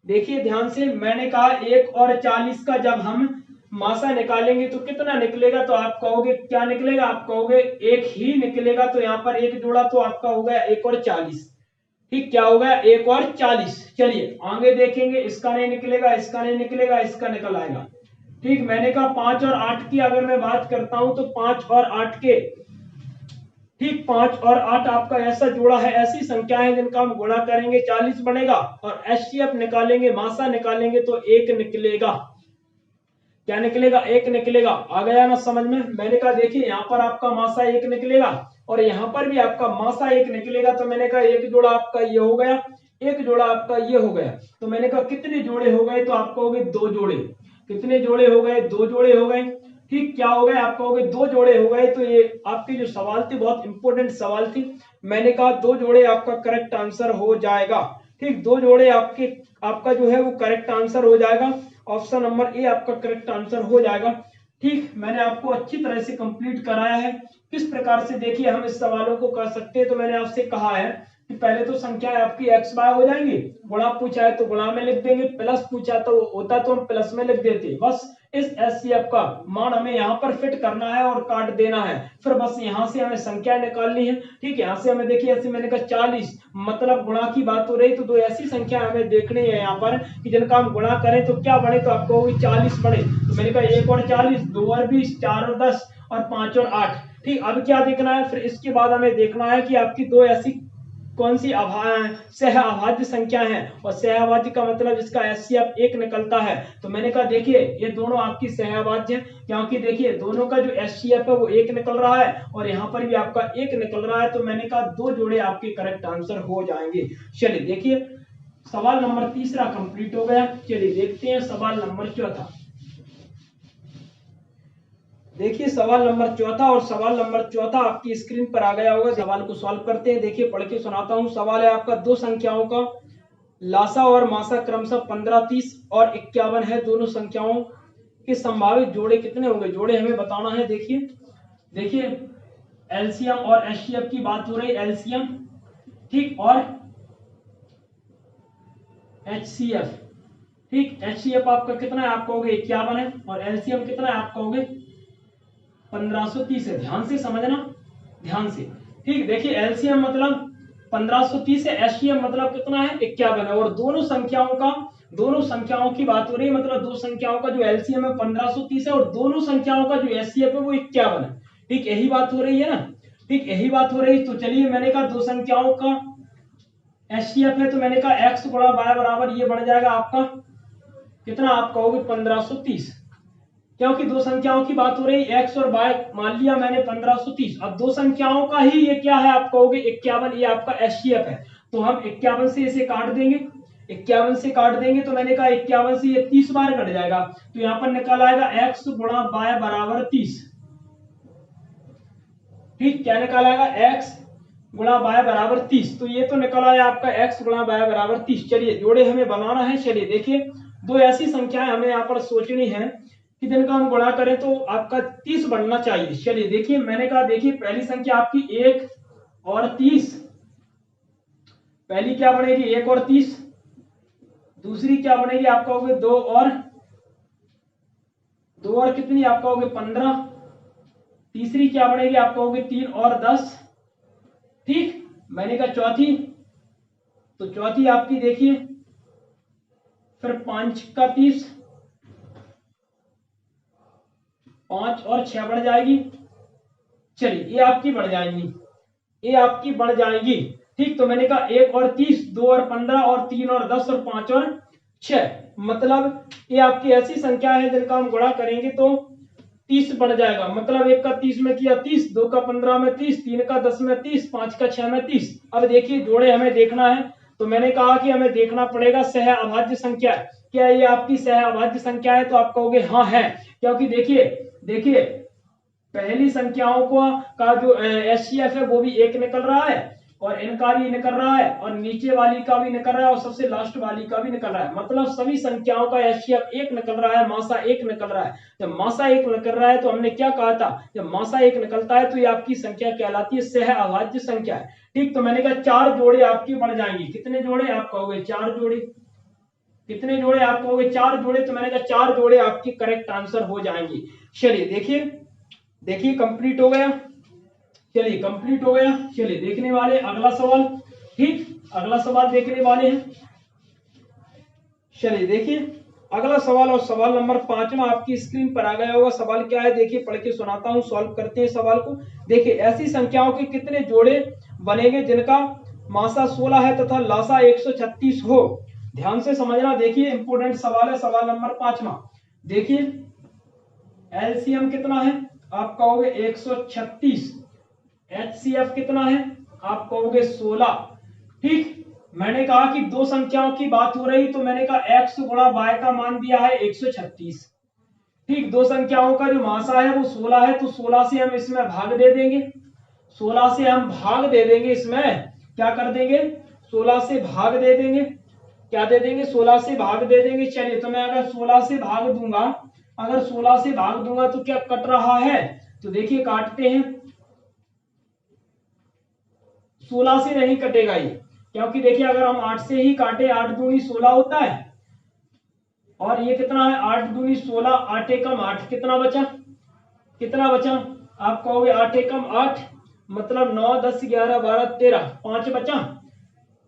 देखिए ध्यान से, मैंने कहा 1 और 40 का जब हम मासा निकालेंगे तो कितना निकलेगा, तो आप कहोगे क्या निकलेगा, आप कहोगे एक ही निकलेगा। तो यहाँ पर एक जोड़ा तो आपका हो गया 1 और 40। ठीक, क्या हो गया 1 और 40। चलिए आगे देखेंगे, इसका नहीं निकलेगा, इसका नहीं निकलेगा, इसका निकल आएगा। ठीक, मैंने कहा 5 और 8 की अगर मैं बात करता हूं तो 5 और 8 के ठीक 5 और 8 आपका ऐसा जोड़ा है, ऐसी संख्या है जिनका हम गुणा करेंगे 40 बनेगा, और एचसीएफ निकालेंगे, मासा निकालेंगे तो 1 निकलेगा। क्या निकलेगा? 1 निकलेगा। आ गया ना समझ में? मैंने कहा देखिए यहाँ पर आपका मासा 1 निकलेगा और यहाँ पर भी आपका मासा 1 निकलेगा, तो मैंने कहा एक जोड़ा आपका ये हो गया, एक जोड़ा आपका ये हो गया। तो मैंने कहा कितने जोड़े हो गए? तो आपको हो गए 2 जोड़े। कितने जोड़े हो गए? 2 जोड़े हो गए। ठीक, क्या हो गए? आपको हो गए 2 जोड़े हो गए। तो ये आपकी जो सवाल थी बहुत इंपॉर्टेंट सवाल थी। मैंने कहा 2 जोड़े आपका करेक्ट आंसर हो जाएगा। ठीक, 2 जोड़े आपका जो है वो करेक्ट आंसर हो जाएगा। ऑप्शन नंबर ए आपका करेक्ट आंसर हो जाएगा। ठीक, मैंने आपको अच्छी तरह से कंप्लीट कराया है किस प्रकार से देखिए हम इस सवालों को कर सकते हैं। तो मैंने आपसे कहा है कि पहले तो संख्या आपकी एक्स बाय हो जाएंगी, गुणा पूछा है तो गुणा में लिख देंगे, प्लस पूछा तो होता तो हम प्लस में लिख देते। बस इस एचसीएफ का मान हमें यहाँ पर फिट करना है और काट देना है, फिर बस यहाँ से हमें संख्या निकालनी है। ठीक, यहाँ से हमें देखिए ऐसे मैंने कहा 40, मतलब गुणा की बात हो रही तो 2 ऐसी संख्या हमें देखनी है यहाँ पर कि जिनका हम गुणा करें तो क्या बने, तो आपको 40 बने। तो मैंने कहा 1 और 40, 2 और 20, 4 और 10 और 5 और 8। ठीक, अब क्या देखना है? फिर इसके बाद हमें देखना है कि आपकी 2 ऐसी कौन सी सह अभाज्य संख्या है, और सह अभाज्य का मतलब इसका एचसीएफ 1 निकलता है। तो मैंने कहा देखिए ये दोनों आपकी सह अभाज्य है, क्योंकि देखिए दोनों का जो एचसीएफ है वो 1 निकल रहा है और यहाँ पर भी आपका 1 निकल रहा है। तो मैंने कहा 2 जोड़े आपके करेक्ट आंसर हो जाएंगे। चलिए देखिए सवाल नंबर 3 कंप्लीट हो गया। चलिए देखते हैं सवाल नंबर 4। देखिए सवाल नंबर 4, और सवाल नंबर 4 आपकी स्क्रीन पर आ गया होगा। सवाल को सॉल्व करते हैं। देखिए पढ़ के सुनाता हूं। सवाल है आपका 2 संख्याओं का लासा और मासा क्रमशः 15, 30 और 51 है। दोनों संख्याओं के संभावित जोड़े कितने होंगे? जोड़े हमें बताना है। देखिए एलसीएम और एचसीएफ की बात हो रही है, एलसीएम ठीक और एचसीएफ। ठीक, एचसीएफ आपका कितना है? आपका हो गया 51 है, और एलसीएम कितना है? आपका हो गया 1530 है। ध्यान से समझना, ध्यान से। ठीक, देखिए एलसीएम मतलब 1530 है, एचसीएफ मतलब कितना है? 51 है, और दोनों संख्याओं की बात हो रही है, मतलब 2 संख्याओं का जो एलसीएम है 1530 है और दोनों संख्याओं का जो एचसीएफ है वो 51 है। ठीक, यही बात हो रही है ना? ठीक, यही बात हो रही है। तो चलिए मैंने कहा 2 संख्याओं का एचसीएफ है, तो मैंने कहा x गुणा y बराबर ये बढ़ जाएगा आपका कितना? आपका होगा 1530, क्योंकि 2 संख्याओं की बात हो रही है x और y। मान लिया मैंने 1530, अब 2 संख्याओं का ही ये क्या है? आपका होगा 51, ये आपका एचसीएफ है। तो हम 51 से इसे काट देंगे, 51 से काट देंगे तो मैंने कहा 51 से ये 30 बार कट जाएगा, तो यहाँ पर निकल आएगा x गुणा y बराबर 30। ठीक, क्या निकल आएगा? x गुणा y बराबर 30। तो ये तो निकल आया आपका x गुणा y बराबर 30। चलिए जोड़े हमें बनाना है। चलिए देखिए 2 ऐसी संख्याएं हमें यहाँ पर सोचनी है कि जिनका हम गुणा करें तो आपका 30 बनना चाहिए। चलिए देखिए मैंने कहा देखिए पहली संख्या आपकी 1 और 30, पहली क्या बनेगी? 1 और 30। दूसरी क्या बनेगी? आपका होगी 2 और कितनी? आपका होगी 15। तीसरी क्या बनेगी? आपका होगी 3 और 10। ठीक, मैंने कहा चौथी, तो चौथी आपकी देखिए फिर 5 का 30, 5 और 6 बढ़ जाएगी। चलिए ये आपकी बढ़ जाएंगी, ये आपकी बढ़ जाएगी। ठीक, तो मैंने कहा 1 और 30, 2 और 15 और 3 और 10 और 5 और 6, मतलब ये आपकी ऐसी संख्या है जिनका हम गुणा करेंगे तो 30 बढ़ जाएगा। मतलब 1 का 30 में किया 30, 2 का 15 में 30, 3 का 10 में 30, 5 का 6 में 30। अब देखिए जोड़े हमें देखना है, तो मैंने कहा कि हमें देखना पड़ेगा सह अभाज्य संख्या। क्या ये आपकी सह अभाज्य संख्या है? तो आप कहोगे हाँ है, क्योंकि देखिए पहली संख्याओं का जो एचसीएफ है वो भी 1 निकल रहा है, और इनका भी निकल रहा है, और नीचे वाली का भी निकल रहा है, और सबसे लास्ट वाली का भी निकल रहा है। मतलब सभी संख्याओं का एचसीएफ 1 निकल रहा है, मासा 1 निकल रहा है। जब मासा 1 निकल रहा है तो हमने क्या कहा था? जब मासा 1 निकलता है तो ये आपकी संख्या कहलाती है सह अभाज्य संख्या है। ठीक, तो मैंने कहा 4 जोड़े आपकी बन जाएंगे। कितने जोड़े? आप कहोगे 4 जोड़े। कितने जोड़े? आप कहोगे 4 जोड़े। तो मैंने कहा 4 जोड़े आपकी करेक्ट आंसर हो जाएंगे। चलिए देखिए कंप्लीट हो गया। चलिए कंप्लीट हो गया। चलिए देखने वाले अगला सवाल। ठीक, अगला सवाल देखने वाले हैं। चलिए देखिए अगला सवाल और सवाल नंबर 5वां आपकी स्क्रीन पर आ गया होगा। सवाल क्या है देखिए, पढ़ के सुनाता हूं, सॉल्व करते हैं सवाल को। देखिए, ऐसी संख्याओं के कितने जोड़े बनेंगे जिनका मासा 16 है तथा लासा 136 हो। ध्यान से समझना, देखिए इंपोर्टेंट सवाल है। सवाल नंबर 5वां देखिए, एलसीएम कितना है, आप कहोगे 136। एचसीएफ कितना है, आप कहोगे 16। ठीक, मैंने कहा कि दो संख्याओं की बात हो रही, तो मैंने कहा x गुणा y का मान दिया है 136। ठीक, दो संख्याओं का जो मासा है वो 16 है, तो 16 से हम इसमें भाग दे देंगे। 16 से हम भाग दे देंगे, इसमें क्या कर देंगे, 16 से भाग दे देंगे। क्या दे देंगे, 16 से भाग दे देंगे। चलिए, तो मैं अगर 16 से भाग दूंगा, अगर 16 से भाग दूंगा तो क्या कट रहा है, तो देखिए काटते हैं। 16 से नहीं कटेगा ये, क्योंकि देखिए अगर हम 8 से ही काटे, 8 दूनी 16 होता है, और ये कितना है, 8 दूनी 16, 8 एकम 8, कितना बचा, कितना बचा, आप कहोगे 8 एकम 8, मतलब 9 10 11 12 13, 5 बचा,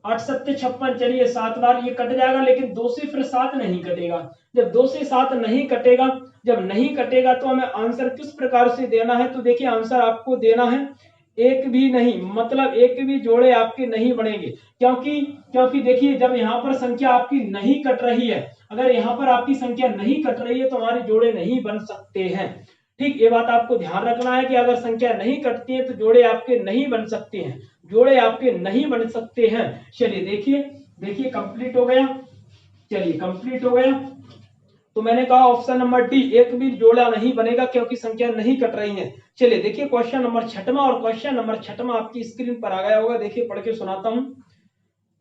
8 7 56। चलिए 7 बार ये कट जाएगा, लेकिन 2 से फिर 7 नहीं कटेगा। जब 2 से 7 नहीं कटेगा, जब नहीं कटेगा तो हमें आंसर किस प्रकार से देना है, तो देखिए आंसर आपको देना है एक भी नहीं, मतलब एक भी जोड़े आपके नहीं बनेंगे। क्योंकि क्योंकि देखिए, जब यहाँ पर संख्या आपकी नहीं कट रही है, अगर यहाँ पर आपकी संख्या नहीं कट रही है तो हमारे जोड़े नहीं बन सकते हैं। ठीक, ये बात आपको ध्यान रखना है कि अगर संख्या नहीं कटती है तो जोड़े आपके नहीं बन सकते हैं, जोड़े आपके नहीं बन सकते हैं। चलिए देखिए, देखिए कंप्लीट हो गया। चलिए कंप्लीट हो गया, तो मैंने कहा ऑप्शन नंबर डी, एक भी जोड़ा नहीं बनेगा क्योंकि संख्या नहीं कट रही है। चलिए देखिए क्वेश्चन नंबर 6वां, और क्वेश्चन नंबर 6वां आपकी स्क्रीन पर आ गया होगा। देखिए पढ़ के सुनाता हूं।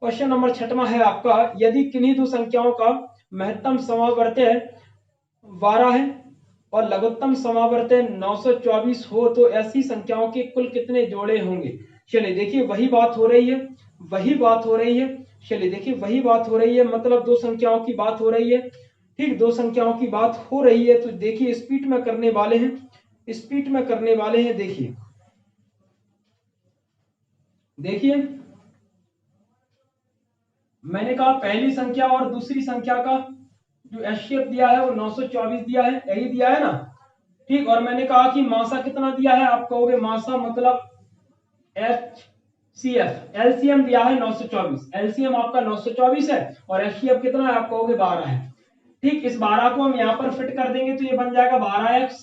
क्वेश्चन नंबर 6वां है आपका, यदि किन्हीं दो संख्याओं का महत्तम समावर्त्य 12 है और लघुत्तम समावर्त्य 924 हो तो ऐसी संख्याओं के कुल कितने जोड़े होंगे। चलिए देखिए वही बात हो रही है, वही बात हो रही है। चलिए देखिए वही बात हो रही है, मतलब दो संख्याओं की बात हो रही है। ठीक, दो संख्याओं की बात हो रही है, तो देखिए स्पीड में करने वाले हैं, स्पीड में करने वाले हैं। देखिए देखिए, मैंने कहा पहली संख्या और दूसरी संख्या का जो एचसीएफ दिया है वो 924 दिया है, यही दिया है ना। ठीक, और मैंने कहा कि मासा कितना दिया है, आप कहोगे मासा मतलब एचसीएफ, एलसीएम दिया है 924, एलसीएम आपका 924 है और एचसीएफ कितना है, आप कहोगे 12 है। ठीक, इस 12 को हम यहाँ पर फिट कर देंगे तो ये बन जाएगा 12x,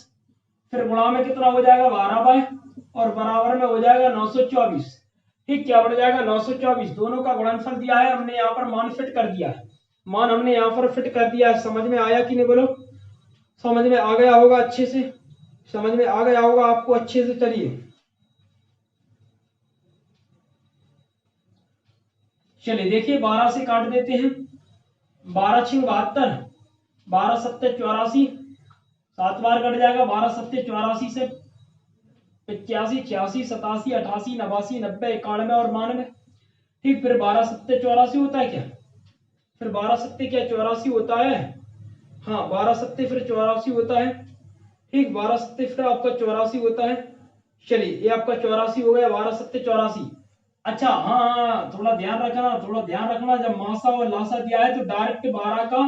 फिर गुणा में कितना हो जाएगा 12 और बराबर में हो जाएगा 924। ठीक, क्या बढ़ जाएगा 924, दोनों का गुणनफल दिया है, हमने यहाँ पर मान फिट कर दिया है, मान हमने यहाँ पर फिट कर दिया है। समझ में आया कि नहीं, बोलो समझ में आ गया होगा, अच्छे से समझ में आ गया होगा आपको अच्छे से। चलिए चलिए देखिए 12 से काट देते हैं, 12 6 72, 12 7 84, 7 बार कट जाएगा, 12 7 84 से 85 86 87 88 89 90 91 और 92। ठीक, फिर 12 7 84 होता है क्या, फिर 12 7 क्या 84 होता है, हाँ 12 7 फिर 84 होता है। ठीक, 12 7 फिर आपका 84 होता है। चलिए ये आपका 84 हो गया, 12 7 84। अच्छा हाँ, थोड़ा ध्यान रखना, थोड़ा ध्यान रखना, जब मासा और लासा दिया है तो डायरेक्ट 12 का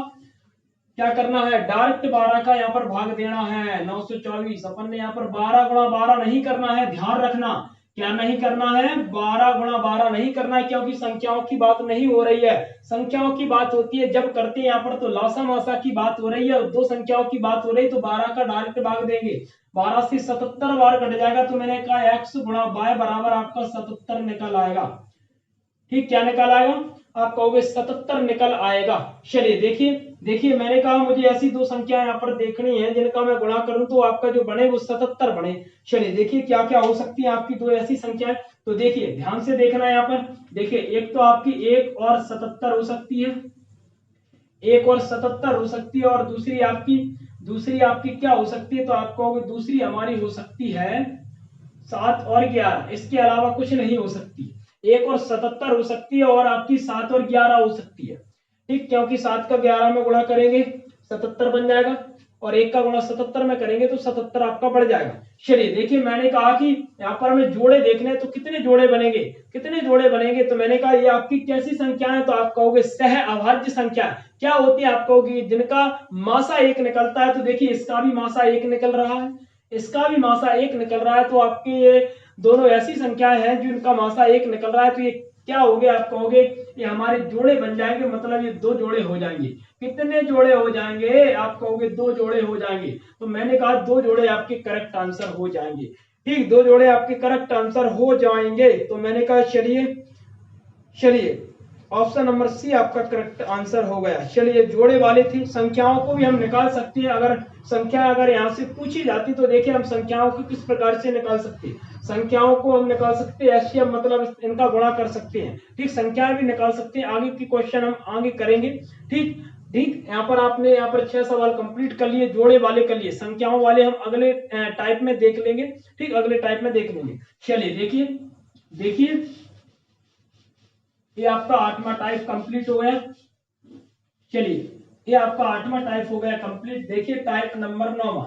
क्या करना है, डायरेक्ट 12 का यहाँ पर भाग देना है। 924 अपन ने यहाँ पर 12 गुणा 12 नहीं करना है, ध्यान रखना, क्या नहीं करना है, 12 गुणा 12 नहीं करना है, क्योंकि संख्याओं की बात नहीं हो रही है। संख्याओं की बात होती है जब करते हैं यहाँ पर तो लासा मासा की बात हो रही है, दो संख्याओं की बात हो रही है, तो 12 का डायरेक्ट भाग देंगे। 12 से 77 बार कट जाएगा, तो मैंने कहा x गुणा y बराबर आपका 77 निकल आएगा। ठीक, क्या निकल आएगा, आप कहोगे 77 निकल आएगा। चलिए देखिए, देखिए मैंने कहा मुझे ऐसी दो संख्या यहाँ पर देखनी है जिनका मैं गुणा करूं तो आपका जो बने वो 77 बने। चलिए देखिए क्या क्या हो सकती है आपकी दो ऐसी संख्याएं, तो देखिए ध्यान से देखना है यहाँ पर। देखिए एक तो आपकी 1 और 77 हो सकती है, 1 और 77 हो सकती है, और दूसरी आपकी क्या हो सकती है, तो आप कहोगे दूसरी हमारी हो सकती है 7 और 11, इसके अलावा कुछ नहीं हो सकती। 1 और 77 हो सकती है और आपकी 7 और 11 हो सकती है। ठीक, क्योंकि 7 का 11 में गुणा करेंगे 77 बन जाएगा। और 1 का गुणा 77 में करेंगे तो 77 आपका बढ़ जाएगा। चलिए देखिए, मैंने कहा कि यहाँ पर हमें जोड़े देखने हैं, तो कितने जोड़े बनेंगे, कितने जोड़े बनेंगे, तो मैंने कहा ये आपकी कैसी संख्या है, तो आप कहोगे सह अभाज्य संख्या। क्या होती है, आप कहोगे जिनका मासा 1 निकलता है। तो देखिए इसका भी मासा 1 निकल रहा है, इसका भी मासा 1 निकल रहा है, तो आपके ये दोनों ऐसी संख्याएं हैं जिनका मासा 1 निकल रहा है। तो ये क्या हो गया, आप कहोगे ये हमारे जोड़े बन जाएंगे, मतलब ये 2 जोड़े हो जाएंगे। कितने जोड़े हो जाएंगे, आप कहोगे 2 जोड़े हो जाएंगे। तो मैंने कहा 2 जोड़े आपके करेक्ट आंसर हो जाएंगे। ठीक, 2 जोड़े आपके करेक्ट आंसर हो जाएंगे। तो मैंने कहा चलिए चलिए ऑप्शन नंबर सी आपका करेक्ट आंसर हो गया। चलिए जोड़े वाले थी, संख्याओं को भी हम निकाल सकते हैं। अगर संख्या अगर यहाँ से पूछी जाती तो देखिए हम संख्याओं को किस प्रकार से निकाल सकते हैं। संख्याओं को हम निकाल सकते हैं एचसीएफ, मतलब इनका गुणा कर सकते हैं। ठीक, संख्याएं भी निकाल सकते हैं। आगे की क्वेश्चन हम आगे करेंगे। ठीक ठीक, यहाँ पर आपने यहाँ पर 6 सवाल कंप्लीट कर लिए, जोड़े वाले कर लिए, संख्याओं वाले हम अगले टाइप में देख लेंगे। ठीक, अगले टाइप में देख लेंगे। चलिए देखिए देखिए ये आपका 8वां टाइप कंप्लीट हो गया। चलिए ये आपका 8वां टाइप हो गया कंप्लीट। देखिए टाइप नंबर 9।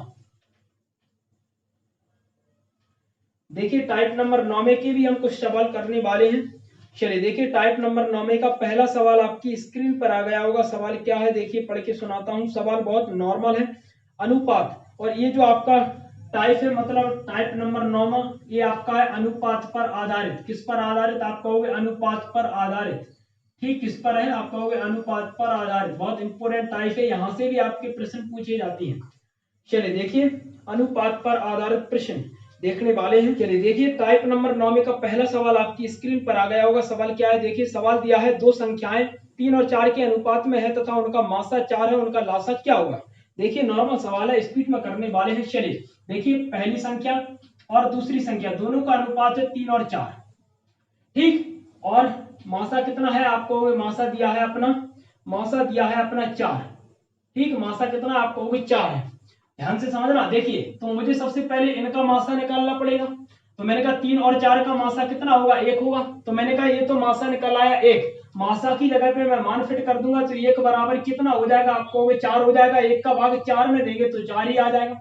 देखिए टाइप नंबर 9 के भी हम कुछ सवाल करने वाले हैं। चलिए देखिए टाइप नंबर 9 का पहला सवाल आपकी स्क्रीन पर आ गया होगा। सवाल क्या है, देखिए पढ़ के सुनाता हूं। सवाल बहुत नॉर्मल है, अनुपात। और ये जो आपका टाइप है, मतलब टाइप नंबर 9 ये आपका है अनुपात पर आधारित। किस पर आधारित, आप कहोगे अनुपात पर आधारित। ठीक, किस पर है, आप कहोगे अनुपात पर आधारित। बहुत इंपोर्टेंट टाइप है, यहां से भी आपके प्रश्न पूछे जाते हैं। चलिए देखिए अनुपात पर आधारित प्रश्न देखने वाले हैं। चलिए देखिए टाइप नंबर 9 का पहला सवाल आपकी स्क्रीन पर आ गया होगा। सवाल क्या है, देखिए सवाल दिया है 2 संख्याएं 3 और 4 के अनुपात में है तथा उनका मासा 4 है, उनका लासा क्या होगा। देखिए नॉर्मल सवाल है, स्पीड में करने वाले हैं। चलिए देखिए पहली संख्या और दूसरी संख्या दोनों का अनुपात है 3 और 4। ठीक, और मासा कितना है, आपको मासा दिया है अपना, मासा दिया है अपना 4। ठीक, मासा कितना आप कहोगे 4 है। ध्यान से समझना। देखिए तो मुझे सबसे पहले इनका मासा निकालना पड़ेगा। तो मैंने कहा 3 और 4 का मासा कितना होगा, 1 होगा। तो मैंने कहा ये तो मासा निकल आया 1, मासा की जगह पे मैं मान फिट कर दूंगा तो 1 बराबर कितना हो जाएगा, आपको 4 हो जाएगा। 1 का भाग 4 में देंगे तो 4 ही आ जाएगा।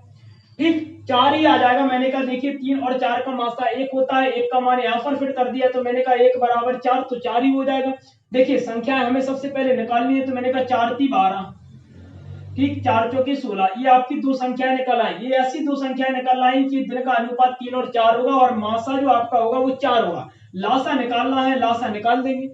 ठीक, 4 ही आ जाएगा। मैंने कहा देखिए 3 और 4 का मासा 1 होता है, 1 का मान यहाँ पर फिट कर दिया तो मैंने कहा 1 बराबर 4, तो 4 ही हो जाएगा। देखिए संख्या हमें सबसे पहले निकालनी है, तो मैंने कहा 4 × 3 = 12। ठीक, 4 × 4 = 16। ये आपकी 2 संख्याएं निकल आई। ये ऐसी 2 संख्याएं निकल आई कि जिनका अनुपात 3 और 4 होगा और मासा जो आपका होगा वो 4 होगा। लासा निकालना है, लासा निकाल देंगे।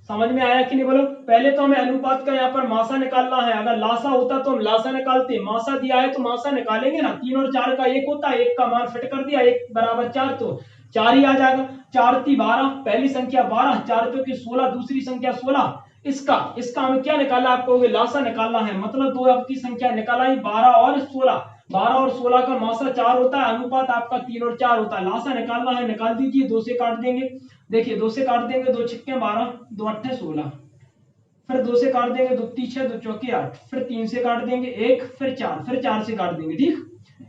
समझ में आया कि नहीं बोलो। पहले तो हमें अनुपात का यहाँ पर मासा निकालना है। अगर लासा होता तो हम लासा निकालते, मासा दिया है तो मासा निकालेंगे ना। 3 और 4 का 1 होता है, 1 का मान फिट कर दिया, 1 बराबर 4, तो 4 ही आ जाएगा। 4 × 3 = 12, पहली संख्या 12, 4 × 4 = 16, दूसरी संख्या 16। इसका हमें क्या निकालना, आप कहोगे लासा निकालना है। मतलब 2 आपकी संख्या निकल आई, 12 और 16। 12 और 16 का मासा 4 होता है, अनुपात आपका 3 और 4 होता है। लासा निकालना है, निकाल दीजिए। 2 से काट देंगे। देखिए 2 से काट देंगे, 2 × 6 = 12, 2 × 8 = 16। फिर 2 से काट देंगे, 2 × 3 = 6, 2 × 4 = 8। फिर 3 से काट देंगे 1, फिर 4, फिर 4 से काट देंगे। ठीक,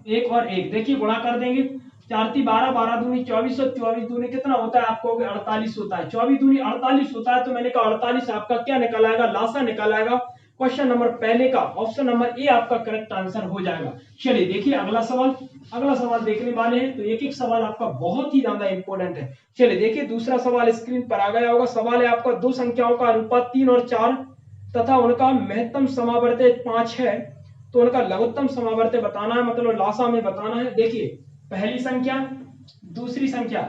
1 और 1, देखिए गुणा कर देंगे। 4 × 3 = 12, 12 दूनी 24, 24 दूनी कितना होता है, आपको 48 होता है। 24 दूनी 48 होता है। तो मैंने कहा 48 आपका क्या निकल आएगा, लासा निकल आएगा। क्वेश्चन नंबर पहले का ऑप्शन नंबर ए आपका करेक्ट आंसर हो जाएगा। चलिए देखिए अगला सवाल देखने वाले हैं। तो एक एक सवाल आपका बहुत ही ज्यादा इंपॉर्टेंट है। चलिए देखिए दूसरा सवाल स्क्रीन पर आ गया होगा। सवाल है आपका 2 संख्याओं का अनुपात 3 और 4 तथा उनका महत्तम समावर्त्य 5 है, तो उनका लघुत्तम समावर्त्य बताना है, मतलब लासा में बताना है। देखिए पहली संख्या दूसरी संख्या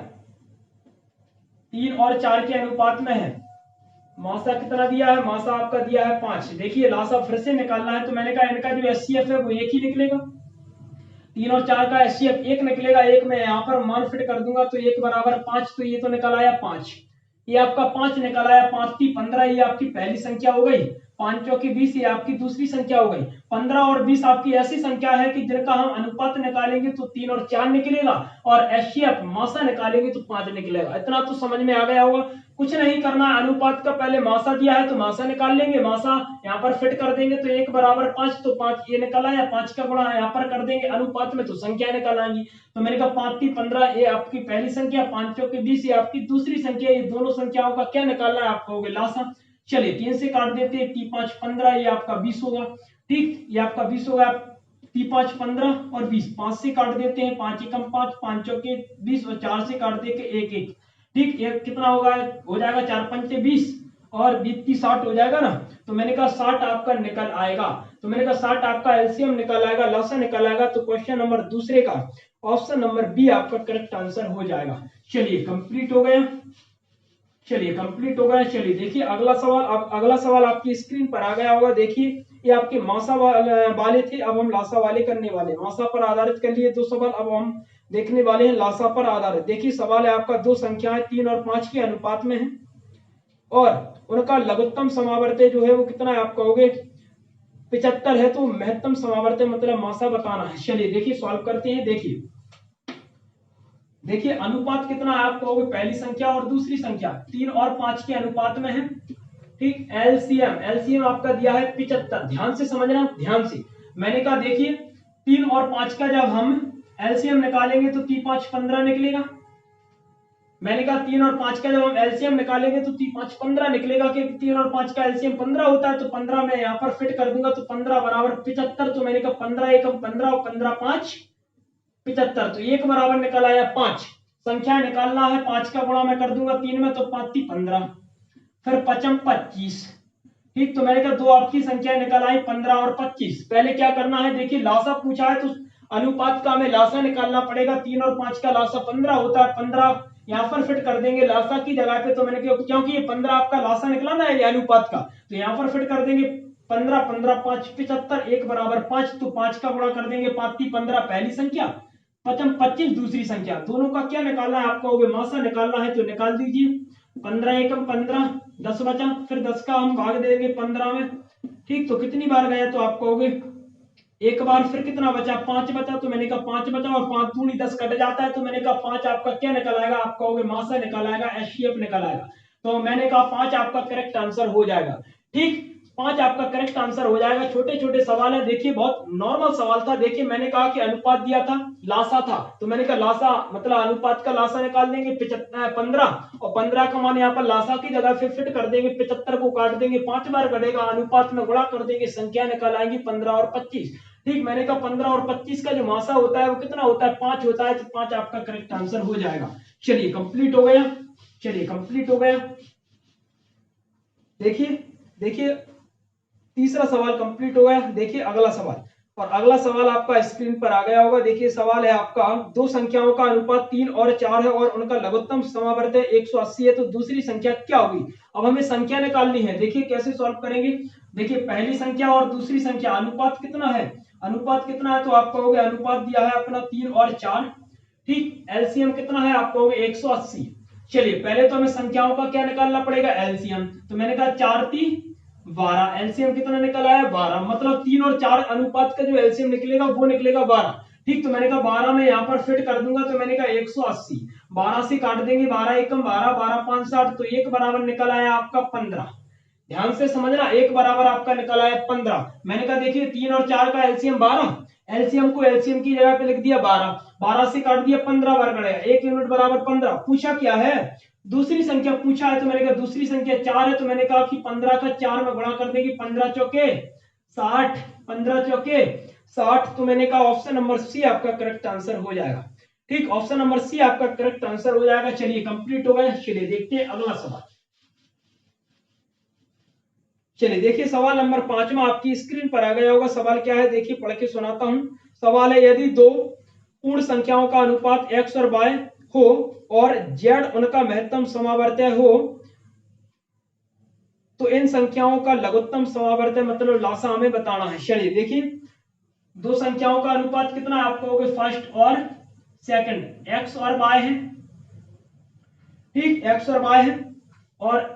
3 और 4 के अनुपात में है। मासा कितना दिया है, मासा आपका दिया है 5। देखिए लासा फिर से निकालना है। तो मैंने कहा इनका जो एचसीएफ है वो 1 ही निकलेगा। 3 और 4 का एचसीएफ 1 निकलेगा। 1 में यहाँ पर मान फिट कर दूंगा तो 1 बराबर 5, तो ये तो निकल आया 5। ये आपका 5 निकल आया। 5 × 3 = 15, ये आपकी पहली संख्या हो गई। 5 × 4 = 20, ये आपकी दूसरी संख्या हो गई। 15 और 20 आपकी ऐसी संख्या है कि जिनका हम अनुपात निकालेंगे तो 3 और 4 निकलेगा, और एचसीएफ मासा निकालेंगे तो 5 निकलेगा। इतना तो समझ में आ गया होगा। कुछ नहीं करना है, अनुपात का पहले मासा दिया है तो मासा निकाल लेंगे। मासा यहाँ पर फिट कर देंगे तो 1 बराबर 5, तो 5 ये निकल आया। 5 का गुणा यहाँ पर कर देंगे, अनुपात में तो संख्या निकल आएंगी। तो मैंने कहा 5 × 3 = 15, ये आपकी पहली संख्या, 5 × 4 = 20, ये आपकी दूसरी संख्या। ये दोनों संख्याओं का क्या निकालना है, आप कहोगे लासा। चलिए 3 से काट देते हैं, 3 × 5 = 15, ये आपका 20 होगा। ठीक, ये आपका 20 होगा। 3 5 15 और 20, 5 से काट देते हैं, 5 एकम 5, 5 चौके 20 और 4 से काट देके 1 1। ठीक, ये कितना होगा, हो जाएगा 4 पंचे 20 और 20 की 60 हो जाएगा ना। तो मैंने कहा 60 आपका निकल आएगा। तो मैंने कहा 60 आपका एलसीएम निकल आएगा, लसा निकल आएगा। तो क्वेश्चन नंबर दूसरे का ऑप्शन नंबर बी आपका करेक्ट आंसर हो जाएगा। चलिए कंप्लीट हो गया, चलिए कंप्लीट हो गया। चलिए देखिए अगला सवाल, अब अगला सवाल आपकी स्क्रीन पर आ गया होगा। देखिए ये आपके मासा वाले थे, अब हम लासा वाले करने वाले। मासा पर आधारित कर लिए 2 सवाल, अब हम देखने वाले हैं लासा पर आधारित। देखिए सवाल है आपका, 2 संख्याएं 3 और 5 के अनुपात में है और उनका लघुत्तम समावर्त्य जो है वो कितना है, आप कहोगे 75 है। तो महत्तम समावर्त्य मतलब मासा बताना है। चलिए देखिए सॉल्व करते हैं। देखिए अनुपात कितना है, आप कहोगे पहली संख्या और दूसरी संख्या 3 और 5 के अनुपात में है। ठीक, एलसीएम आपका दिया है 75। ध्यान से समझना, ध्यान से। मैंने कहा देखिए 3 और 5 का जब हम एलसीएम निकालेंगे तो 3 5 15 निकलेगा। मैंने कहा 3 और 5 का जब हम एलसीएम निकालेंगे तो 3 5 15 निकलेगा, क्योंकि 3 और 5 का एलसीएम 15 होता है। तो 15 मैं यहाँ पर फिट कर दूंगा, तो 15 बराबर 75। तो मैंने कहा 15 एकम 15 और 15 5 75। तो 1 बराबर निकल आया 5। संख्या निकालना है, 5 का गुणा मैं कर दूंगा 3 में, तो 5 15, फिर 5 25। ठीक, तो मैंने कहा 2 आपकी संख्या निकल आई 15 और 25। पहले क्या करना है, देखिए लासा पूछा है तो अनुपात का हमें लासा निकालना पड़ेगा। 3 और 5 का लासा 15 होता है, 15 यहाँ पर फिट कर देंगे लासा की जगह पे। तो मैंने कहा क्योंकि ये 15 आपका लासा निकलाना है ये अनुपात का, तो यहाँ पर फिट कर देंगे 15 15 5 75, 1 बराबर 5। तो 5 का गुणा कर देंगे, 5 15 पहली संख्या, 5 25 दूसरी संख्या। दोनों का क्या निकालना है, आपको मासा निकालना है। तो निकाल दीजिए, 15 एकम 15, 10 बचा, फिर 10 का हम भाग देंगे 15 में। ठीक, तो कितनी बार गया, तो आप कहोगे 1 बार। फिर कितना बचा, 5 बचा। तो मैंने कहा 5 बचा और 5 दूनी 10 कट जाता है। तो मैंने कहा 5 आपका क्या निकल आएगा, आप कहोगे मासा निकल आएगा, एचसीएफ निकल आएगा। तो मैंने कहा 5 आपका करेक्ट आंसर हो जाएगा। ठीक, 5 आपका करेक्ट आंसर हो जाएगा। छोटे छोटे सवाल है, देखिए बहुत नॉर्मल सवाल था। देखिए मैंने कहा कि अनुपात दिया था, लासा था, तो मैंने कहा लासा मतलब अनुपात का लासा निकाल देंगे 15 और 15 का मान यहाँ पर लासा की जगह फिट कर देंगे। 75 को काट देंगे, 5 बार कटेगा, अनुपात में गुणा कर देंगे, संख्या निकाल आएगी 15 और 25। ठीक, मैंने कहा 15 और 25 का जो मासा होता है वो कितना होता है, 5 होता है। तो 5 आपका करेक्ट आंसर हो जाएगा। चलिए कंप्लीट हो गया, चलिए कंप्लीट हो गया। देखिए तीसरा सवाल कंप्लीट हो गया। देखिए अगला सवाल, और अगला सवाल आपका स्क्रीन पर आ गया होगा। देखिए सवाल है आपका, 2 संख्याओं का अनुपात 3 और 4 है और उनका लघुत्तम समावर्त 180 है। तो दूसरी संख्या क्या होगी। अब हमें संख्या निकालनी है। देखिए कैसे सॉल्व करेंगे। देखिए पहली संख्या और दूसरी संख्या अनुपात कितना है, अनुपात कितना है, तो आप कहोगे अनुपात दिया है अपना 3 और 4। ठीक, एलसीएम कितना है, आप कहोगे 180। चलिए पहले तो हमें संख्याओं का क्या निकालना पड़ेगा, एलसीएम। तो मैंने कहा 4 3 12, एलसीएम कितना निकल आया 12। मतलब 3 और 4 अनुपात का जो एलसीएम निकलेगा वो निकलेगा 12। ठीक, तो मैंने कहा 12 में यहाँ पर फिट कर दूंगा। तो मैंने कहा 180, 12 से काट देंगे, 12 एकम 12, 12 5 60। तो 1 बराबर निकल आया आपका 15। ध्यान से समझना, 1 बराबर आपका निकल आया 15। मैंने कहा देखिए 3 और 4 का एलसीएम 12, एलसीएम को एलसीएम की जगह पे लिख दिया 12, 12 से काट दिया 15 बार करेगा, 1 यूनिट बराबर 15। पूछा क्या है, दूसरी संख्या पूछा है। तो मैंने कहा दूसरी संख्या 4 है। तो मैंने कहा कि 15 का 4 में गुणा कर देंगे, 15 चौके 60, 15 चौके 60। तो मैंने कहा ऑप्शन नंबर सी आपका करेक्ट आंसर हो जाएगा। ठीक, ऑप्शन नंबर सी आपका करेक्ट आंसर हो जाएगा। चलिए कंप्लीट हो गया। चलिए देखते हैं अगला सवाल। चलिए देखिए सवाल नंबर 5वां आपकी स्क्रीन पर आ गया होगा। सवाल क्या है, देखिए पढ़ के सुनाता हूं। सवाल है, यदि 2 पूर्ण संख्याओं का अनुपात x और y हो और z उनका महत्तम समावर्त्य हो, तो इन संख्याओं का लघुत्तम समावर्त्य मतलब लासा हमें बताना है। चलिए देखिए 2 संख्याओं का अनुपात कितना है, आप कहोगे फर्स्ट और सेकंड, x और y है। ठीक, x और y है और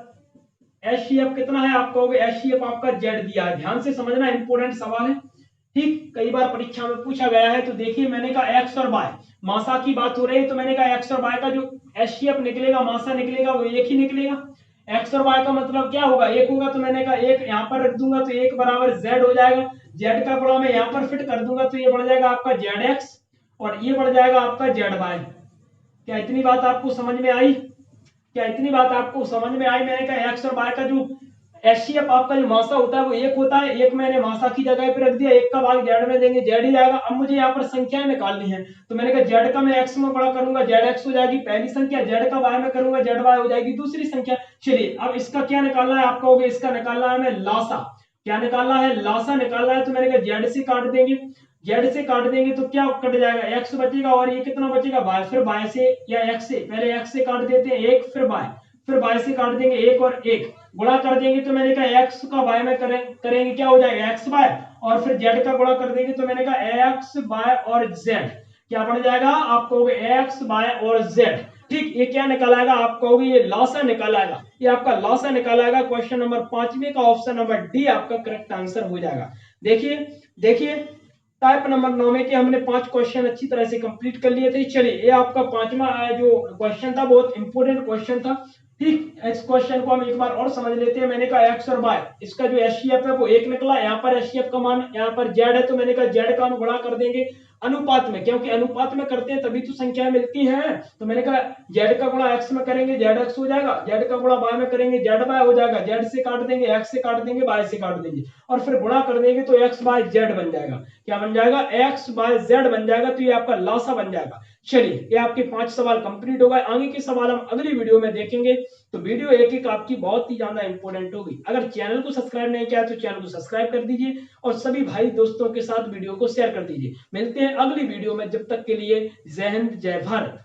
एचसीएफ कितना है, आप कहोगे एचसीएफ आपका जेड दिया है। ध्यान से समझना, इंपोर्टेंट सवाल है। ठीक, कई बार परीक्षा में पूछा गया है। तो देखिए मैंने कहा एक्स और वाई, मासा की बात हो रही है। तो मैंने कहा एक्स और वाई का जो एचसीएफ निकलेगा, मासा निकलेगा, वो एक ही निकलेगा। एक्स और वाई का मतलब क्या होगा, एक होगा। तो मैंने कहा एक यहाँ पर रख दूंगा, तो 1 बराबर जेड हो जाएगा। जेड का गुणा मैं यहाँ पर फिट कर दूंगा, तो ये बढ़ जाएगा आपका जेड एक्स और ये बढ़ जाएगा आपका जेड वाई। क्या इतनी बात आपको समझ में आई, क्या इतनी बात आपको समझ में आई। मैंने कहा एक्स और वाई का जो एचसीएफ आपका जो मासा होता है वो 1 होता है, 1 मैंने मासा की जगह पे रख दिया, 1 का भाग जेड में देंगे, जेड ही जाएगा। अब मुझे यहाँ पर संख्याएं निकालनी है, तो मैंने कहा जेड का मैं एक्स में बड़ा करूंगा, जेड एक्स हो जाएगी पहली संख्या, जेड का वाई में करूंगा, जेड वाई हो जाएगी दूसरी संख्या। चलिए अब इसका क्या निकालना है आप कहोगे, इसका निकालना है हमें लासा। क्या निकालना है, लासा निकालना है। तो मैंने कहा जेड से काट देंगे, जेड से काट देंगे तो क्या कट जाएगा, एक्स बचेगा, और ये कितना बचेगा वाई। फिर वाई से या एक्स से, पहले एक्स से काट देते हैं 1, फिर वाई से काट देंगे 1 और 1, गुणा कर देंगे। तो मैंने कहा एक्स का वाई में करेंगे क्या हो जाएगा एक्स वाई, और फिर जेड का गुणा कर देंगे। तो मैंने कहा एक्स वाई और जेड क्या बन जाएगा, आप कहोगे एक्स वाई और जेड। ठीक, ये क्या निकालाएगा, आप कहोगे ये लासा निकालाएगा, ये आपका लासा निकालाएगा। क्वेश्चन नंबर 5वें का ऑप्शन नंबर डी आपका करेक्ट आंसर हो जाएगा। देखिए देखिए टाइप नंबर 9 के हमने 5 क्वेश्चन अच्छी तरह से कंप्लीट कर लिए थे। चलिए ये आपका 5वां जो क्वेश्चन था बहुत इंपॉर्टेंट क्वेश्चन था। ठीक, इस क्वेश्चन को हम एक बार और समझ लेते हैं। मैंने कहा एक्स और वाई, इसका जो एचसीएफ है वो 1 निकला, यहाँ पर एचसीएफ का मान, यहाँ पर जेड है, तो मैंने कहा जेड का हम गुणा कर देंगे अनुपात में, क्योंकि अनुपात में करते हैं तभी तो संख्याएं मिलती हैं। तो मैंने कहा जेड का गुणा एक्स में करेंगे जेड एक्स हो जाएगा, जेड का गुणा वाई में करेंगे जेड वाई हो जाएगा, जेड से काट देंगे, एक्स से काट देंगे, वाई से काट देंगे, और फिर गुणा कर देंगे तो एक्स बाय जेड बन जाएगा। क्या बन जाएगा, एक्स बाय जेड बन जाएगा। तो ये आपका लासा बन जाएगा। चलिए ये आपके 5 सवाल कंप्लीट हो गए। आगे के सवाल हम अगली वीडियो में देखेंगे। तो वीडियो एक एक आपकी बहुत ही ज्यादा इंपॉर्टेंट होगी। अगर चैनल को सब्सक्राइब नहीं किया तो चैनल को सब्सक्राइब कर दीजिए, और सभी भाई दोस्तों के साथ वीडियो को शेयर कर दीजिए। मिलते हैं अगली वीडियो में, जब तक के लिए जय हिंद जय भारत।